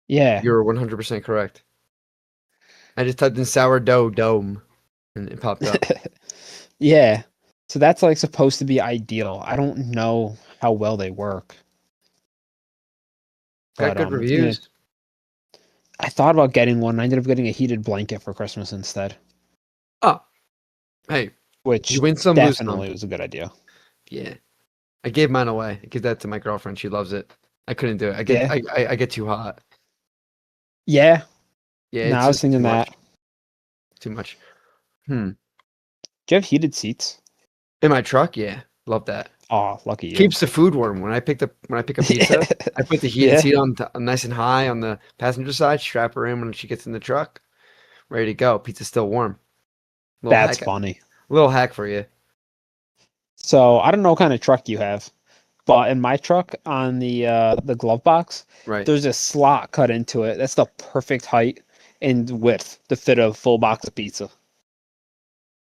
Yeah. You're 100% correct. I just typed in sourdough dome and it popped up. Yeah. So that's like supposed to be ideal. I don't know how well they work, Got but good it's gonna. reviews. I thought about getting one. I ended up getting a heated blanket for Christmas instead, Oh, hey, you which win some, lose some. definitely was a good idea. Yeah. I gave mine away. I gave that to my girlfriend. She loves it. I couldn't do it. Yeah. I get too hot. Yeah. Yeah, No, it's I was just too thinking much. that. Too much. Hmm. Do you have heated seats? In my truck, yeah. Love that. Oh, lucky you. Keeps the food warm. When I pick up pizza, I put the heated Yeah. seat on nice and high on the passenger side, strap her in when she gets in the truck, ready to go. Pizza's still warm. Little That's hack, funny. little hack for you. So I don't know what kind of truck you have, but in my truck on the glove box, Right. there's a slot cut into it. That's the perfect height and width to fit a full box of pizza.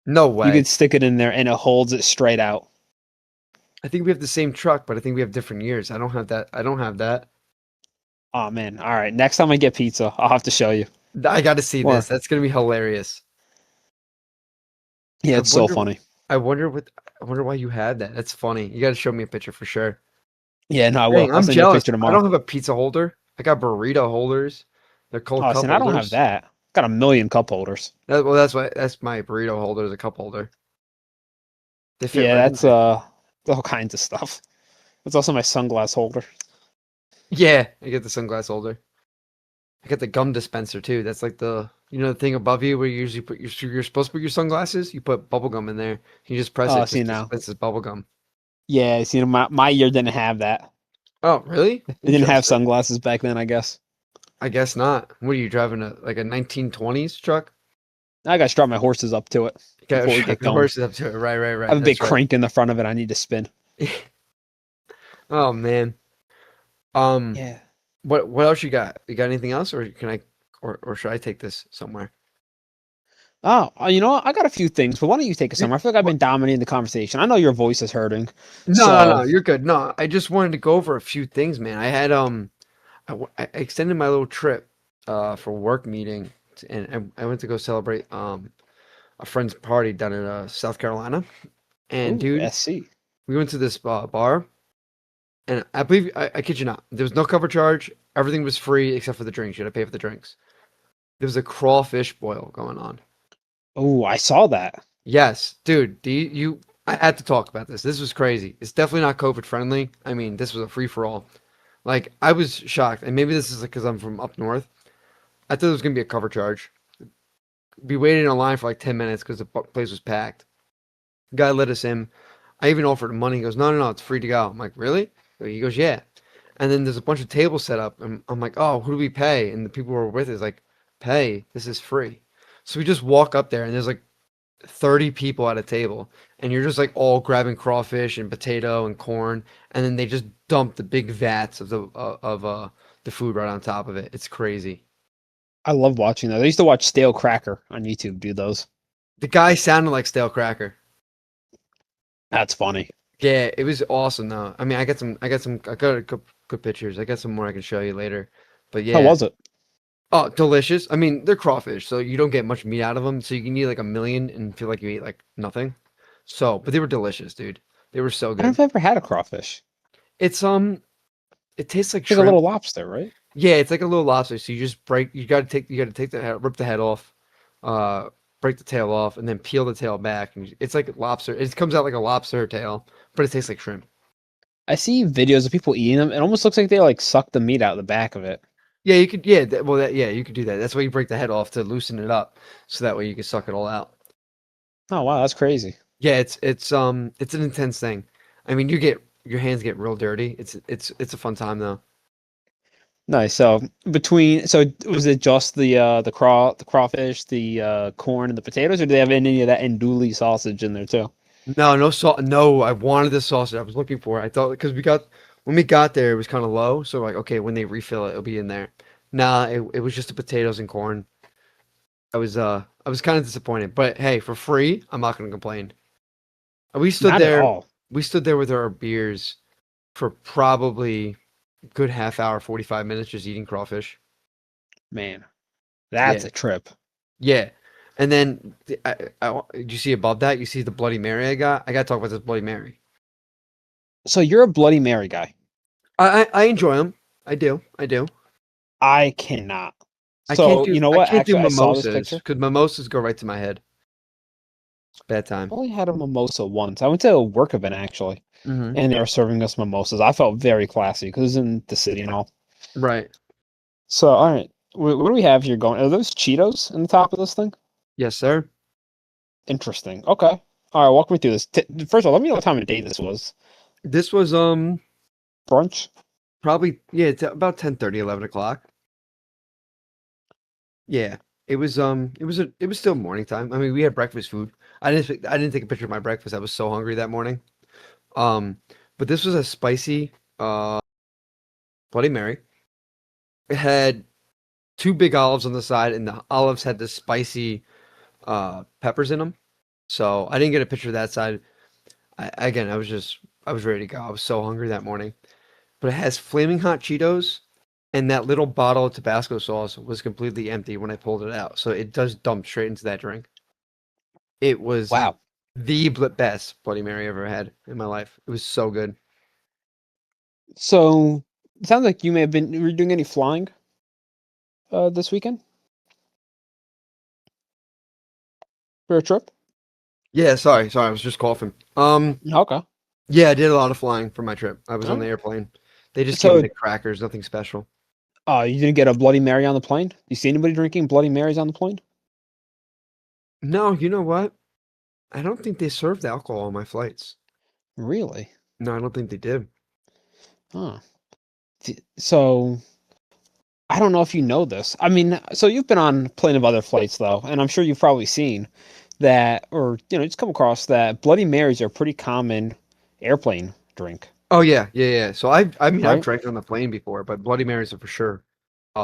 No You way. could stick it in there and it holds it straight out. I think we have the same truck, but I think we have different years. I don't have that. I don't have that. Oh man. All right. Next time I get pizza, I'll have to show you. I got to see this. Or That's gonna be hilarious. yeah, I it's so wonder. funny. I wonder what. I wonder why you had that. That's funny. You got to show me a picture for sure. Yeah, no, I will. Dang, I'll I'm send you a jealous. picture I tomorrow. don't have a pizza holder. I got burrito holders. They're called Oh, cup see, I don't have holders. that. Got a million cup holders. Well, that's my burrito holder is a cup holder. They fit Yeah, right in that's there. all kinds of stuff. It's also my sunglass holder. Yeah, I get the sunglass holder. I got the gum dispenser too. That's like the thing above you where you usually put you're supposed to put your sunglasses. You put bubble gum in there. You just press Oh, it, see just now. dispenses bubble gum. Yeah, see, my year didn't have that. Oh, really? They didn't have Interesting. sunglasses back then, I guess. I guess not. What are you driving a 1920s truck? I gotta strap my horses up to it Okay, before we strap get your going. horses up to it. Right, right, I have right. a big That's right. crank in the front of it I need to spin. Oh man. Um, Yeah. what else you got? You got anything else, or can I, or should I take this somewhere? Oh, you know what? I got a few things, but why don't you take it somewhere? I feel like I've been dominating the conversation. I know your voice is hurting, No, no, no, so you're good. No, I just wanted to go over a few things, man. I had I extended my little trip for work meeting, and I went to go celebrate a friend's party down in South Carolina. And ooh, dude, SC. we went to this bar, and I believe I kid you not, there was no cover charge. Everything was free except for the drinks. You had to pay for the drinks. There was a crawfish boil going on. Oh, I saw that. Yes, dude. I had to talk about this. This was crazy. It's definitely not COVID friendly. I mean, this was a free for all. Like, I was shocked, and maybe this is because I'm from up north. I thought there was gonna be a cover charge. Be waiting in line for like 10 minutes because the place was packed. Guy let us in. I even offered him money. He goes, no, no, no, it's free to go. I'm like, really? He goes, yeah. And then there's a bunch of tables set up, and I'm like, oh, who do we pay? And the people who were with us like, pay. This is free. So we just walk up there, and there's like 30 people at a table, and you're just like all grabbing crawfish and potato and corn, and then they just dump the big vats of the food right on top of it. It's crazy. I love watching that. I used to watch Stale Cracker on YouTube do those. The guy sounded like Stale Cracker. That's funny. Yeah, it was awesome though. I mean, I got a good pictures. I got some more I can show you later. But How yeah, was it? oh, delicious. I mean, they're crawfish, so you don't get much meat out of them. So you can eat like a million and feel like you ate like nothing. So, but they were delicious, dude. They were so I don't good. know if I've ever had a crawfish. It's it tastes like It's like a shrimp. little lobster, right? Yeah, it's like a little lobster. So you just you got to take the head, rip the head off, uh, break the tail off, and then peel the tail back. And it's like lobster. It comes out like a lobster tail, but it tastes like shrimp. I see videos of people eating them. It almost looks like they like suck the meat out of the back of it. Yeah, you could. Yeah, yeah, you could do that. That's why you break the head off to loosen it up, so that way you can suck it all out. Oh wow, that's crazy. Yeah, it's an intense thing. I mean, your hands get real dirty. It's a fun time though. Nice. So was it just the crawfish, the corn, and the potatoes, or do they have any of that andouille sausage in there too? No, no salt. No, I wanted the sausage. I was looking for it. I thought because we got when we got there, it was kind of low. So like, okay, when they refill it, it'll be in there. Nah, it was just the potatoes and corn. I was kind of disappointed, but hey, for free, I'm not gonna complain. We stood Not at there. all, We stood there with our beers for probably a good half hour, 45 minutes, just eating crawfish. man. That's Yeah, a trip. yeah. And then did you see above that? You see the Bloody Mary I got. I got to talk about this Bloody Mary. So you're a Bloody Mary guy. I enjoy them. I do. I do. I cannot. So you know I what? can't do Actually, I saw this mimosas picture. because mimosas go right to my head. Bad time. I only had a mimosa once. I went to a work event actually, Hmm. and they were serving us mimosas. I felt very classy because it was in the city and all. Right. So, all right, what do we have here going? Are those Cheetos in the top of this thing? Yes, sir. Interesting. Okay. All right, walk me through this. First of all, let me know what time of day this was. This was Brunch? probably yeah, it's about 10:30, 11 o'clock. Yeah. It was still morning time. I mean, we had breakfast food. I didn't take a picture of my breakfast. I was so hungry that morning. Um, but this was a spicy Bloody Mary. It had two big olives on the side, and the olives had the spicy peppers in them. So I didn't get a picture of that side. Again, I was ready to go. I was so hungry that morning. But it has flaming hot Cheetos, and that little bottle of Tabasco sauce was completely empty when I pulled it out. So it does dump straight into that drink. It was Wow. the best Bloody Mary I ever had in my life. It was so good. So, it sounds like you may have been. Were you doing any flying this weekend for a trip? Yeah, sorry, I was just coughing. Okay. Yeah, I did a lot of flying for my trip. I was on All the right. airplane. They just gave me So, the crackers, nothing special. you didn't get a Bloody Mary on the plane? You see anybody drinking Bloody Marys on the plane? No, you know what? I don't think they served alcohol on my flights. Really? No, I don't think they did. Huh. So, I don't know if you know this. I mean, so you've been on plenty of other flights though, and I'm sure you've probably seen that, or just come across that Bloody Marys are a pretty common airplane drink, Oh yeah, yeah, yeah. So I mean, I've right? drank on the plane before, but Bloody Marys are for sure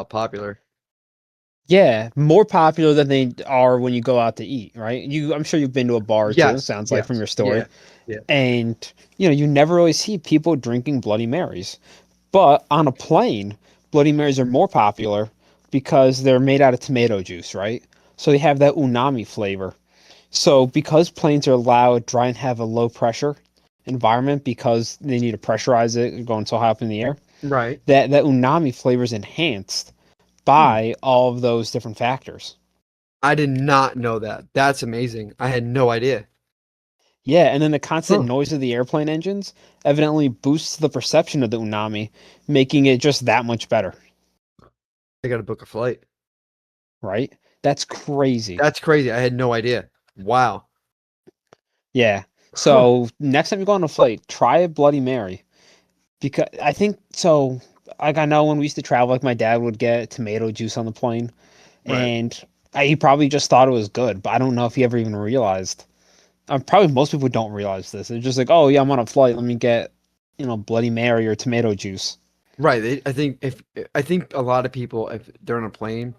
popular. Yeah, more popular than they are when you go out to eat, right? I'm sure you've been to a bar too. It Yes, sounds like from yes, your story, yeah, yeah. and you never really see people drinking Bloody Marys. But on a plane, Bloody Marys are more popular because they're made out of tomato juice, right? So they have that umami flavor. So because planes are allowed dry and have a low pressure environment because they need to pressurize it going so high up in the air, Right. that umami flavor is enhanced Hmm. by all of those different factors. I did not know that. That's amazing. I had no idea. Yeah, and then the constant Huh. noise of the airplane engines evidently boosts the perception of the umami, making it just that much better, I got to book a flight. right? That's crazy. That's crazy. I had no idea. Wow. Yeah. Huh. So next time you go on a flight, try a Bloody Mary because I think so. Like I know when we used to travel, like my dad would get tomato juice on the plane, Right. and he probably just thought it was good, but I don't know if he ever even realized. Probably most people don't realize this. They're just like, oh yeah, I'm on a flight. Let me get Bloody Mary or tomato juice. Right. I think a lot of people, if they're on a plane,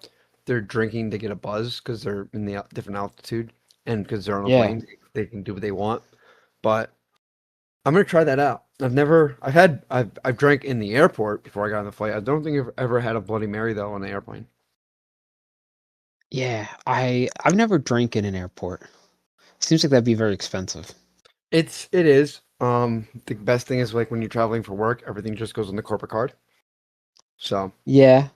they're drinking to get a buzz because they're in the different altitude and because they're on a Yeah. plane, they can do what they want. But I'm gonna try that out. I've drank in the airport before I got on the flight. I don't think I've ever had a Bloody Mary though on the airplane. Yeah, I've never drank in an airport. Seems like that'd be very expensive. It is. The best thing is like when you're traveling for work, everything just goes on the corporate card. So Yeah,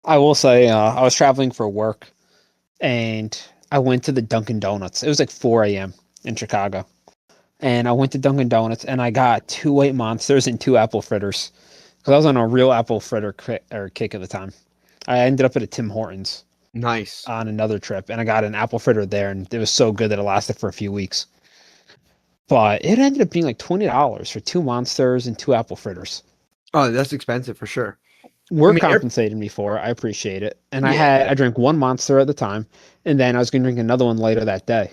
I will say I was traveling for work and I went to the Dunkin' Donuts. It was like 4 a.m. in Chicago, and I went to Dunkin' Donuts and I got 2 white monsters and 2 apple fritters because I was on a real apple fritter kick at the time. I ended up at a Tim Hortons Nice. on another trip, and I got an apple fritter there, and it was so good that it lasted for a few weeks. But it ended up being like $20 for 2 monsters and 2 apple fritters. Oh, that's expensive for sure. I Work mean, compensated me for it. I appreciate it. And yeah. I drank one monster at the time, and then I was gonna drink another one later that day.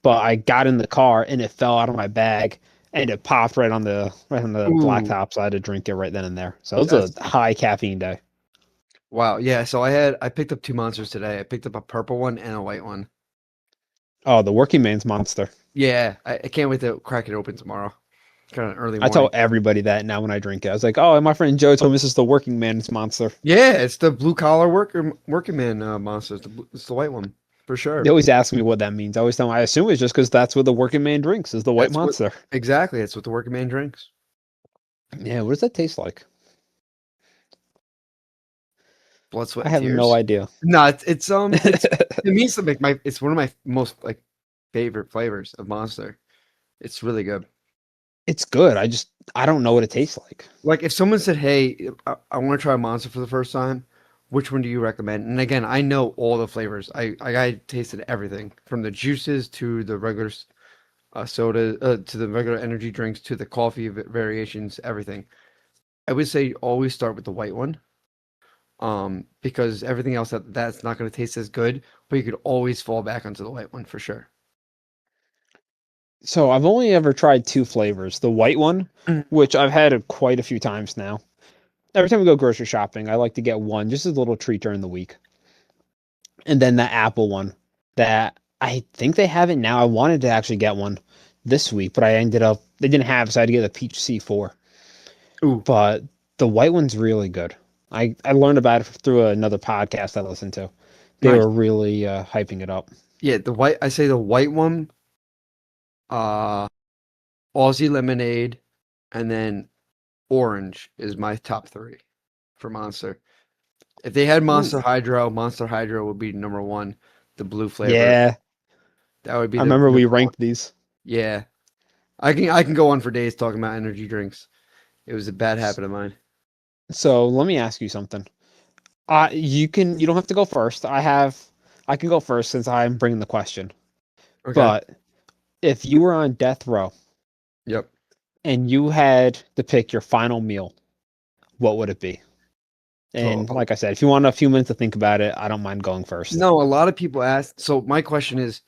But I got in the car and it fell out of my bag and it popped right on the Ooh, blacktop, so I had to drink it right then and there. So it was a that's high caffeine day. wow. Yeah. So I picked up two monsters today. I picked up a purple one and a white one. Oh, the working man's monster. Yeah, I can't wait to crack it open tomorrow. Kind of early I tell morning. everybody that now when I drink it. I was like, oh, my friend Joe told me this is the working man's monster. Yeah, it's the blue collar working man monster. It's the white one for They sure. always ask me what that means. I always tell them I assume it's just because that's what the working man drinks is the white That's what monster. exactly. That's what the working man drinks. Yeah, what does that taste like? Blood, sweat, I and have no tears. idea. No, it's it means to make my. It's one of my most like favorite flavors of Monster. It's really good. It's good. I don't know what it tastes like. Like if someone said, "Hey, I want to try a Monster for the first time," which one do you recommend? And again, I know all the flavors. I tasted everything from the juices to the regular soda to the regular energy drinks to the coffee variations, everything. I would say always start with the white one, because everything else that's not going to taste as good, but you could always fall back onto the white one for sure. So I've only ever tried 2 flavors. The white one, Mm. which I've had quite a few times now. Every time we go grocery shopping, I like to get one, just as a little treat during the week. And then the apple one that I think they have it now. I wanted to actually get one this week, but I ended up they didn't have, it, so I had to get a peach C4. Ooh, But the white one's really good. I learned about it through another podcast I listened to. They nice. were really hyping it up. Yeah, the white. I say the white one, uh, Aussie lemonade, and then orange is my top three for Monster. If they had Ooh. Monster Hydro would be number one, the blue flavor. Yeah, That would be I the remember we number one. ranked these. Yeah, I can go on for days talking about energy drinks. It was a bad habit of mine. So let me ask you something. You don't have to go first. I can go first since I'm bringing the question. Okay. But if you were on death row Yep. and you had to pick your final meal, what would it be? Oh, And like I said, if you want a few minutes to think about it, I don't mind going first. no, a lot of people ask. So my question is,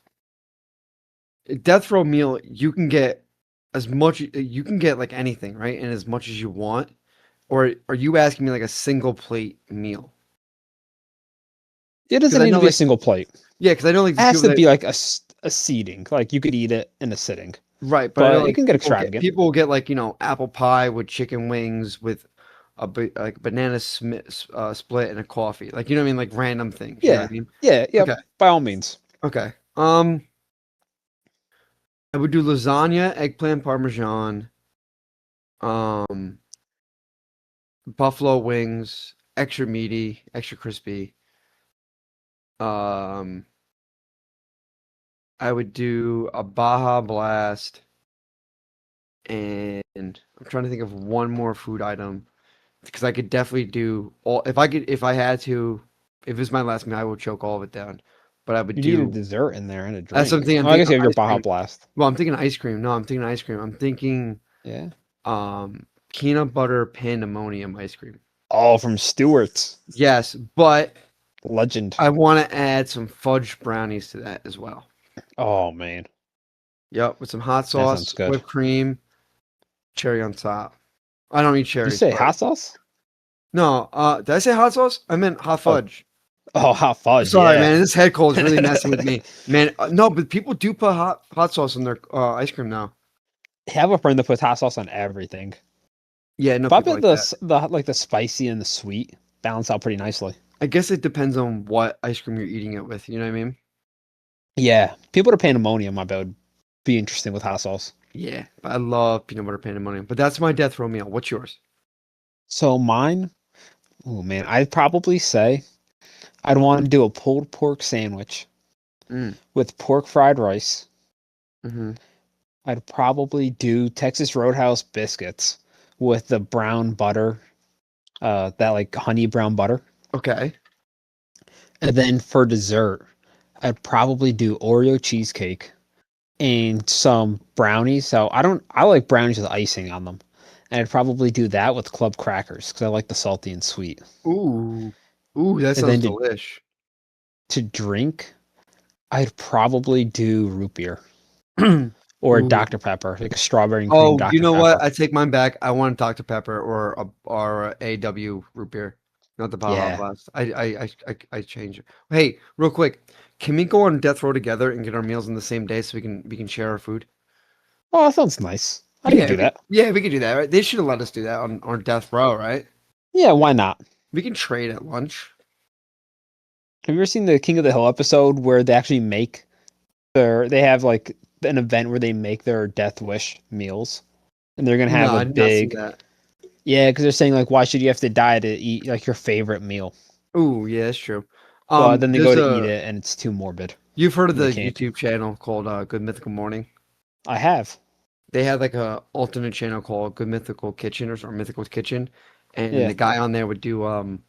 a death row meal, you can get as much, you can get like anything, right? And as much as you want. Or are you asking me like a single plate meal? It Because doesn't I need to know be a like, single plate. It yeah, because I know like these has people to that, be like a seating. Like you could eat it in a sitting, right, but I know but it like can get extravagant. people will get like, apple pie with chicken wings with like banana split and a coffee. Like, you know what I mean? Like random things, you know what Yeah, I mean? yeah, Okay. yep. By all means, Okay. I would do lasagna, eggplant parmesan, um, buffalo wings, extra meaty, extra crispy. Um, I would do a Baja Blast, and I'm trying to think of one more food item because I could definitely do all. If I had to, if it's my last meal, I would choke all of it down. But I would you need a do. dessert in there and a That's drink. something I'm Oh, I thinking guess of you have your ice Baja cream. Blast. Well, I'm thinking ice cream. No, I'm thinking ice cream. I'm thinking Yeah. peanut butter pandemonium ice cream. Oh, from Stewart's. Yes, but Legend. I want to add some fudge brownies to that as well. Oh man, Yep, with some hot that sounds sauce, good. whipped cream, cherry on top. I don't eat Did you cherries, say but hot sauce? no. Did I say hot sauce? I meant hot Oh, fudge. oh, hot fudge. Sorry, Yeah. man. This head cold is really messing with me, man. No, but people do put hot sauce on their ice cream now. Have a friend that puts hot sauce on everything. Yeah, no But I people bet like that. the spicy and the sweet balance out pretty nicely. I guess it depends on what ice cream you're eating it with. You know what I mean? Yeah, people that are pandemonium, I bet would be interesting with hot sauce. Yeah, I love peanut butter pandemonium. But that's my death row meal. What's yours? So mine, oh man, I'd probably say I'd want to do a pulled pork sandwich Mm, with pork fried rice, mm-hmm. I'd probably do Texas Roadhouse biscuits with the brown butter, that like honey brown butter. Okay. And then for dessert, I'd probably do Oreo cheesecake and some brownies. I like brownies with icing on them. And I'd probably do that with club crackers because I like the salty and sweet. Ooh. Ooh, that And sounds then delish. to drink, I'd probably do root beer or Ooh. Dr. Pepper, like a strawberry and cream Oh, you Dr. know what? Pepper. I take mine back. I want Dr. Pepper or a AW root beer, not the Baja Yeah. Blast. I change it. Hey, real quick, can we go on death row together and get our meals on the same day so we can share our food? Oh, that sounds nice. I could Yeah, do that. we could do that, right? They should have let us do that on death row, right? Yeah, why not? We can trade at lunch. Have you ever seen the King of the Hill episode where they actually make they have like an event where they make their death wish meals and they're gonna No, have a I did not see big, that. yeah, because they're saying like why should you have to die to eat like your favorite meal, Ooh, yeah, that's true. but then they go There's to eat a it and it's too morbid You've heard of and they the can't. YouTube channel called Good Mythical Morning? I have. They had like a alternate channel called Good Mythical Kitchen or Mythical Kitchen, and Yeah, the guy on there would do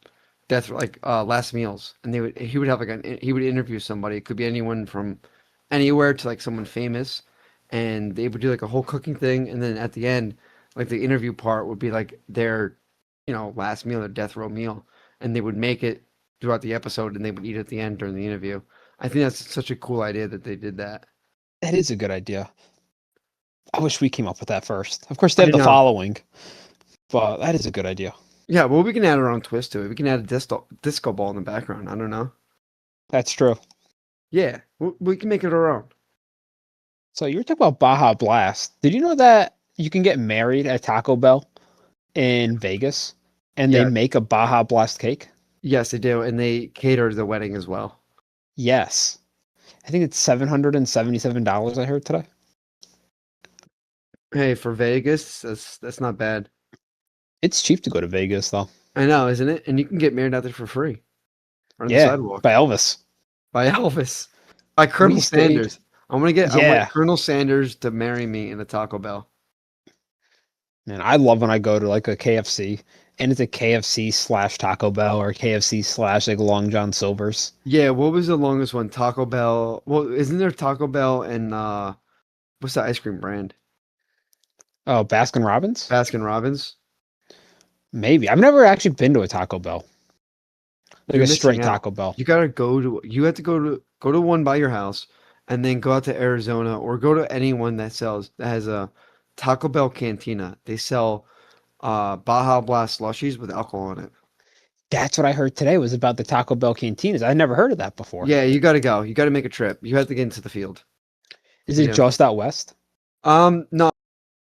death last meals, and he would have he would interview somebody. It could be anyone from anywhere to like someone famous, and they would do like a whole cooking thing, and then at the end, like the interview part would be like their last meal, their death row meal, and they would make it throughout the episode, and they would eat at the end during the interview. I think that's such a cool idea that they did that. that is a good idea. I wish we came up with that first. Of course they I have the know. following, but that is a good idea. Yeah, well, we can add our own twist to it. We can add a disco ball in the background. I don't know. That's true. Yeah, we can make it our own. So you were talking about Baja Blast. Did you know that you can get married at Taco Bell in Vegas and they Yeah, make a Baja Blast cake? yes, they do, and they cater the wedding as well. Yes. I think it's $777 I heard today. Hey, for Vegas, that's not bad. It's cheap to go to Vegas though. I know, isn't it? And you can get married out there for free on the Yeah, sidewalk by Elvis. by Elvis, by We Colonel stayed. Sanders. I want Yeah. Colonel Sanders to marry me in a Taco Bell. Man, I love when I go to like a KFC and it's a KFC slash Taco Bell or KFC slash like Long John Silver's. Yeah, what was the longest one? Taco Bell. Well, isn't there Taco Bell and what's the ice cream brand? Oh, Baskin Robbins? Baskin Robbins. Maybe. I've never actually been to a Taco Bell. Like You're a missing straight out. Taco Bell. You have to go to one by your house and then go out to Arizona or go to anyone that has a Taco Bell cantina. They sell Baja Blast slushies with alcohol in it. That's what I heard today was about the Taco Bell cantinas. I never heard of that before. Yeah, you got to go. You got to make a trip. You have to get into the field. Is it Yeah. just out west? No,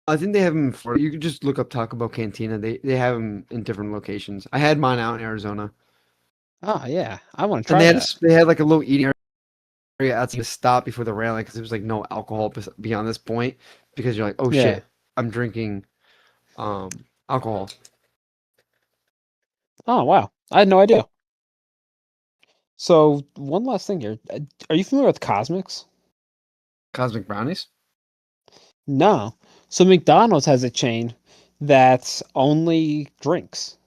I think they have them in Florida. You could just look up Taco Bell Cantina. They have them in different locations. I had mine out in Arizona, Oh yeah, I want to and try that. they had like a little eating area outside to stop before the railing because there was like no alcohol beyond this point because you're like, oh Yeah. shit, I'm drinking alcohol. Oh wow, I had no idea. So one last thing here, are you familiar with Cosmics? Cosmic brownies? No. So McDonald's has a chain that's only drinks,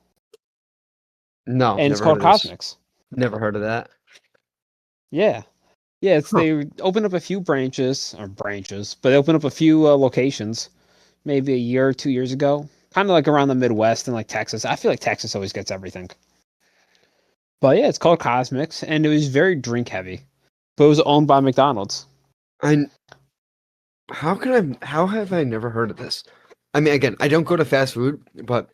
No, and it's never heard called of this. Cosmics. Never heard of that. Yeah. Yeah, it's Huh. they opened up a few branches, but they opened up a few locations maybe a year or 2 years ago, kind of like around the Midwest and like Texas. I feel like Texas always gets everything. But yeah, it's called Cosmics, and it was very drink heavy, but it was owned by McDonald's. I how have I never heard of this? I mean, again, I don't go to fast food, but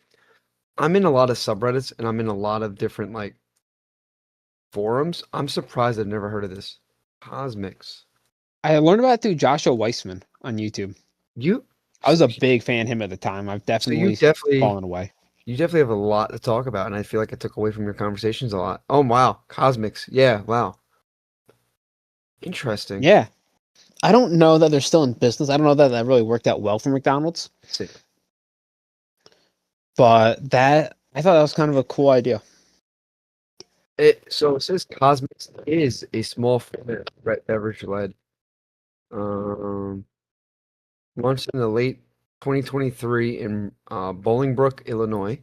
I'm in a lot of subreddits and I'm in a lot of different like forums. I'm surprised I've never heard of this. Cosmics. I learned about it through Joshua Weissman on YouTube. You I was a so big fan of him at the time. I've so definitely fallen away. you definitely have a lot to talk about, and I feel like I took away from your conversations a lot. Oh wow, Cosmics. Yeah, wow. Interesting. Yeah, I don't know that they're still in business. I don't know that that really worked out well for McDonald's, Let's see. but that I thought that was kind of a cool idea. So it says Cosmics is a small format beverage led. Um, Launched in the late 2023 in Bolingbrook, Illinois.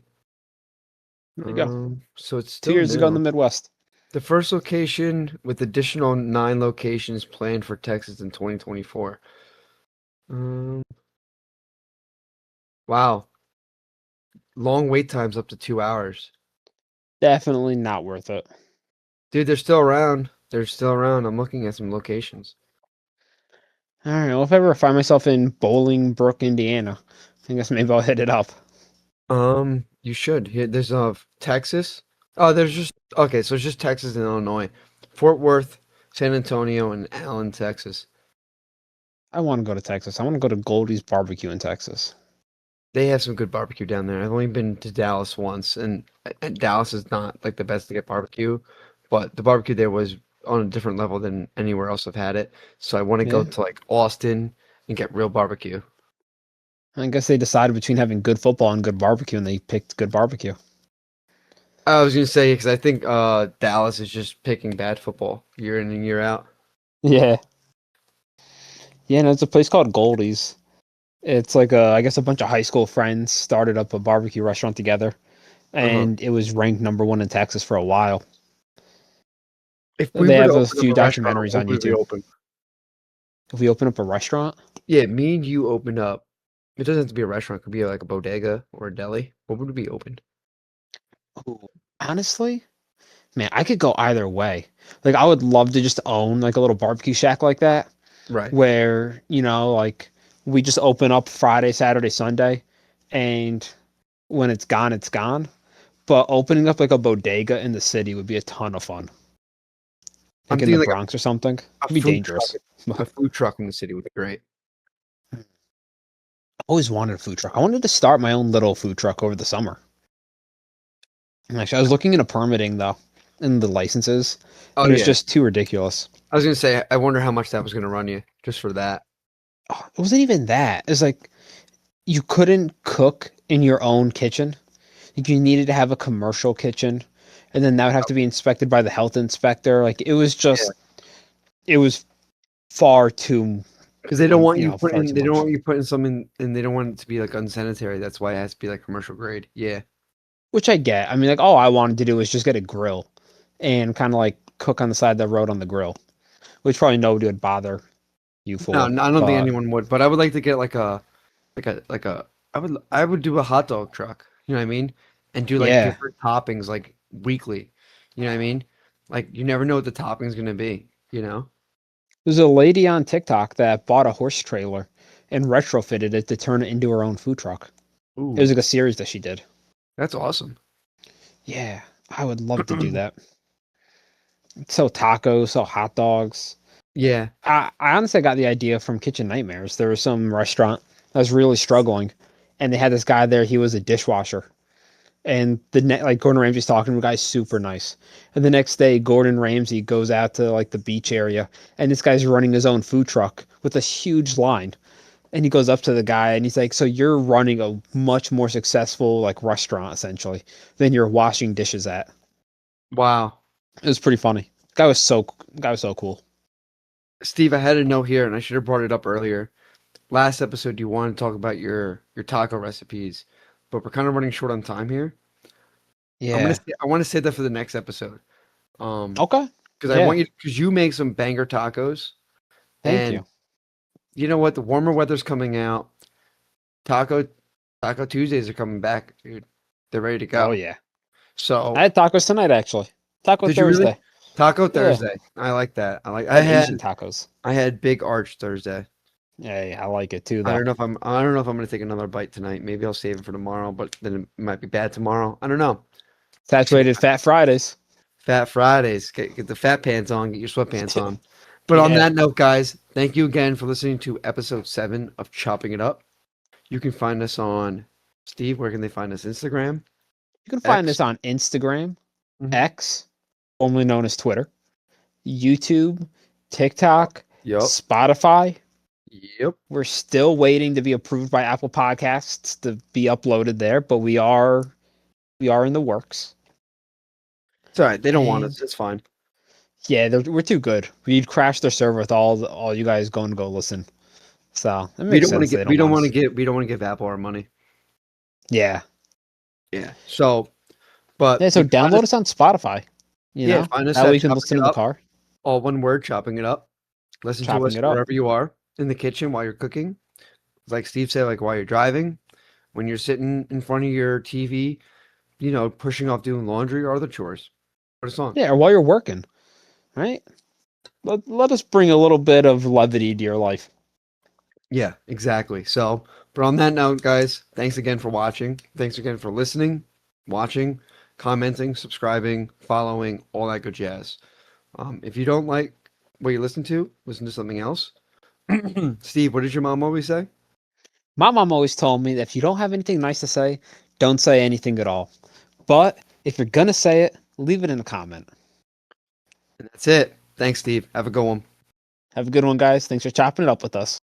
There you go. So it's Two still years ago in the new. Midwest. The first location with additional 9 locations planned for Texas in 2024. Um, wow. Long wait times up to 2 hours. Definitely not worth it. Dude, they're still around. They're still around. I'm looking at some locations. All right. Well, if I ever find myself in Bolingbrook, Indiana, I guess maybe I'll hit it up. You should. Here, there's Texas. Oh, there's just okay. So it's just Texas and Illinois, Fort Worth, San Antonio, and Allen, Texas. I want to go to Texas. I want to go to Goldie's Barbecue in Texas. They have some good barbecue down there. I've only been to Dallas once, and Dallas is not like the best to get barbecue, but the barbecue there was on a different level than anywhere else I've had it. So I want to go Yeah. to like Austin and get real barbecue. I guess they decided between having good football and good barbecue, and they picked good barbecue. I was gonna say because I think Dallas is just picking bad football year in and year out. Yeah. Yeah, and it's a place called Goldie's. It's like I guess a bunch of high school friends started up a barbecue restaurant together, Uh-huh. and it was ranked #1 in Texas for a while. If we They were to have a open up few a restaurant, documentaries on what would we YouTube. open? If we open up a restaurant, Yeah, me and you open up. It doesn't have to be a restaurant. It could be like a bodega or a deli. What would be open? ooh, honestly, man, I could go either way. Like, I would love to just own like a little barbecue shack like that, Right. where like we just open up Friday, Saturday, Sunday, and when it's gone, it's gone. But opening up like a bodega in the city would be a ton of fun. I'm Like in the thinking like Bronx or something. a It'd be food truck. dangerous. A food truck in the city would be great. Always wanted a food truck. I wanted to start my own little food truck over the summer. Actually, I was looking into permitting though, and the licenses, Oh and it's yeah. just too ridiculous. I was gonna say, I wonder how much that was gonna run you just for that. Oh, it wasn't even that. It's like you couldn't cook in your own kitchen. Like you needed to have a commercial kitchen, and then that would have to be inspected by the health inspector. Like Yeah, it was far too, because they don't want you far putting, too they don't much. want you putting something, and they don't want it to be like unsanitary. That's why it has to be like commercial grade. Yeah. Which I get. I mean, like all I wanted to do was just get a grill and kind of like cook on the side of the road on the grill, which probably nobody would bother you No, for. no, I don't think But anyone would, but I would like to get like a I would do a hot dog truck, you know what I mean? And do like yeah, different toppings like weekly. You know what I mean? Like you never know what the topping's gonna be, you know? there's a lady on TikTok that bought a horse trailer and retrofitted it to turn it into her own food truck. It was Ooh, like a series that she did. that's awesome. Yeah, I would love to do that. Sell tacos, sell hot dogs. Yeah. I honestly got the idea from Kitchen Nightmares. There was some restaurant that was really struggling, and they had this guy there. He was a dishwasher, and like Gordon Ramsay's talking to the guy, super nice. And the next day, Gordon Ramsay goes out to like the beach area, and this guy's running his own food truck with a huge line. And he goes up to the guy and he's like, "So you're running a much more successful like restaurant essentially than you're washing dishes at." Wow. It was pretty funny. Guy was so cool. Steve, I had a note here and I should have brought it up earlier. Last episode you wanted to talk about your taco recipes, but we're kind of running short on time here. Yeah. I want to say that for the next episode. Um, Okay. because I Yeah. want you because you make some banger tacos Thank and you. you know what? The warmer weather's coming out. Taco Taco Tuesdays are coming back, dude. They're ready to Oh go. yeah. I So, had tacos tonight actually. Taco did you really? Thursday. Taco Yeah. Thursday. I like that. I had Asian tacos. I had Big Arch Thursday. Yeah, I like it too I though. don't know if I'm gonna take another bite tonight. Maybe I'll save it for tomorrow, but then it might be bad tomorrow. I don't know. See what Saturated fat Fridays. Fat Fridays. Get the fat pants on, get your sweatpants on. But on Yeah. that note, guys, thank you again for listening to episode 7 of Chopping It Up. You can find us on Steve, where can they find us? Instagram, You can find X. this on Instagram, Mhm. X, formerly known as Twitter, YouTube, TikTok, Yup. Spotify. Yep. We're still waiting to be approved by Apple Podcasts to be uploaded there, but we are in the works. It's all right. They don't want us. And It's fine. yeah, we're too good. We'd crash their server with all you guys going to go listen. So it makes sense they don't want us. we don't want to give Apple our money. Yeah. Yeah. So, but Yeah, you so can find download us, us on Spotify. You yeah, know? find us That way at you can Chopping listen It in the Up, car, all one word, Chopping It Up. Listen to chopping us it up. wherever you are in the kitchen while you're cooking. Like Steve said, like while you're driving, when you're sitting in front of your TV, pushing off doing laundry or other chores. Put us on. Yeah, or while you're working, right? Let us bring a little bit of levity to your life. Yeah, exactly. So, but on that note, guys, thanks again for watching. Thanks again for listening, watching, commenting, subscribing, following, all that good jazz. If you don't like what you listen to something else. Steve, what did your mom always say? My mom always told me that if you don't have anything nice to say, don't say anything at all. But if you're gonna say it, leave it in a comment. And that's it. Thanks, Steve. Have a good one. Have a good one, guys. Thanks for chopping it up with us.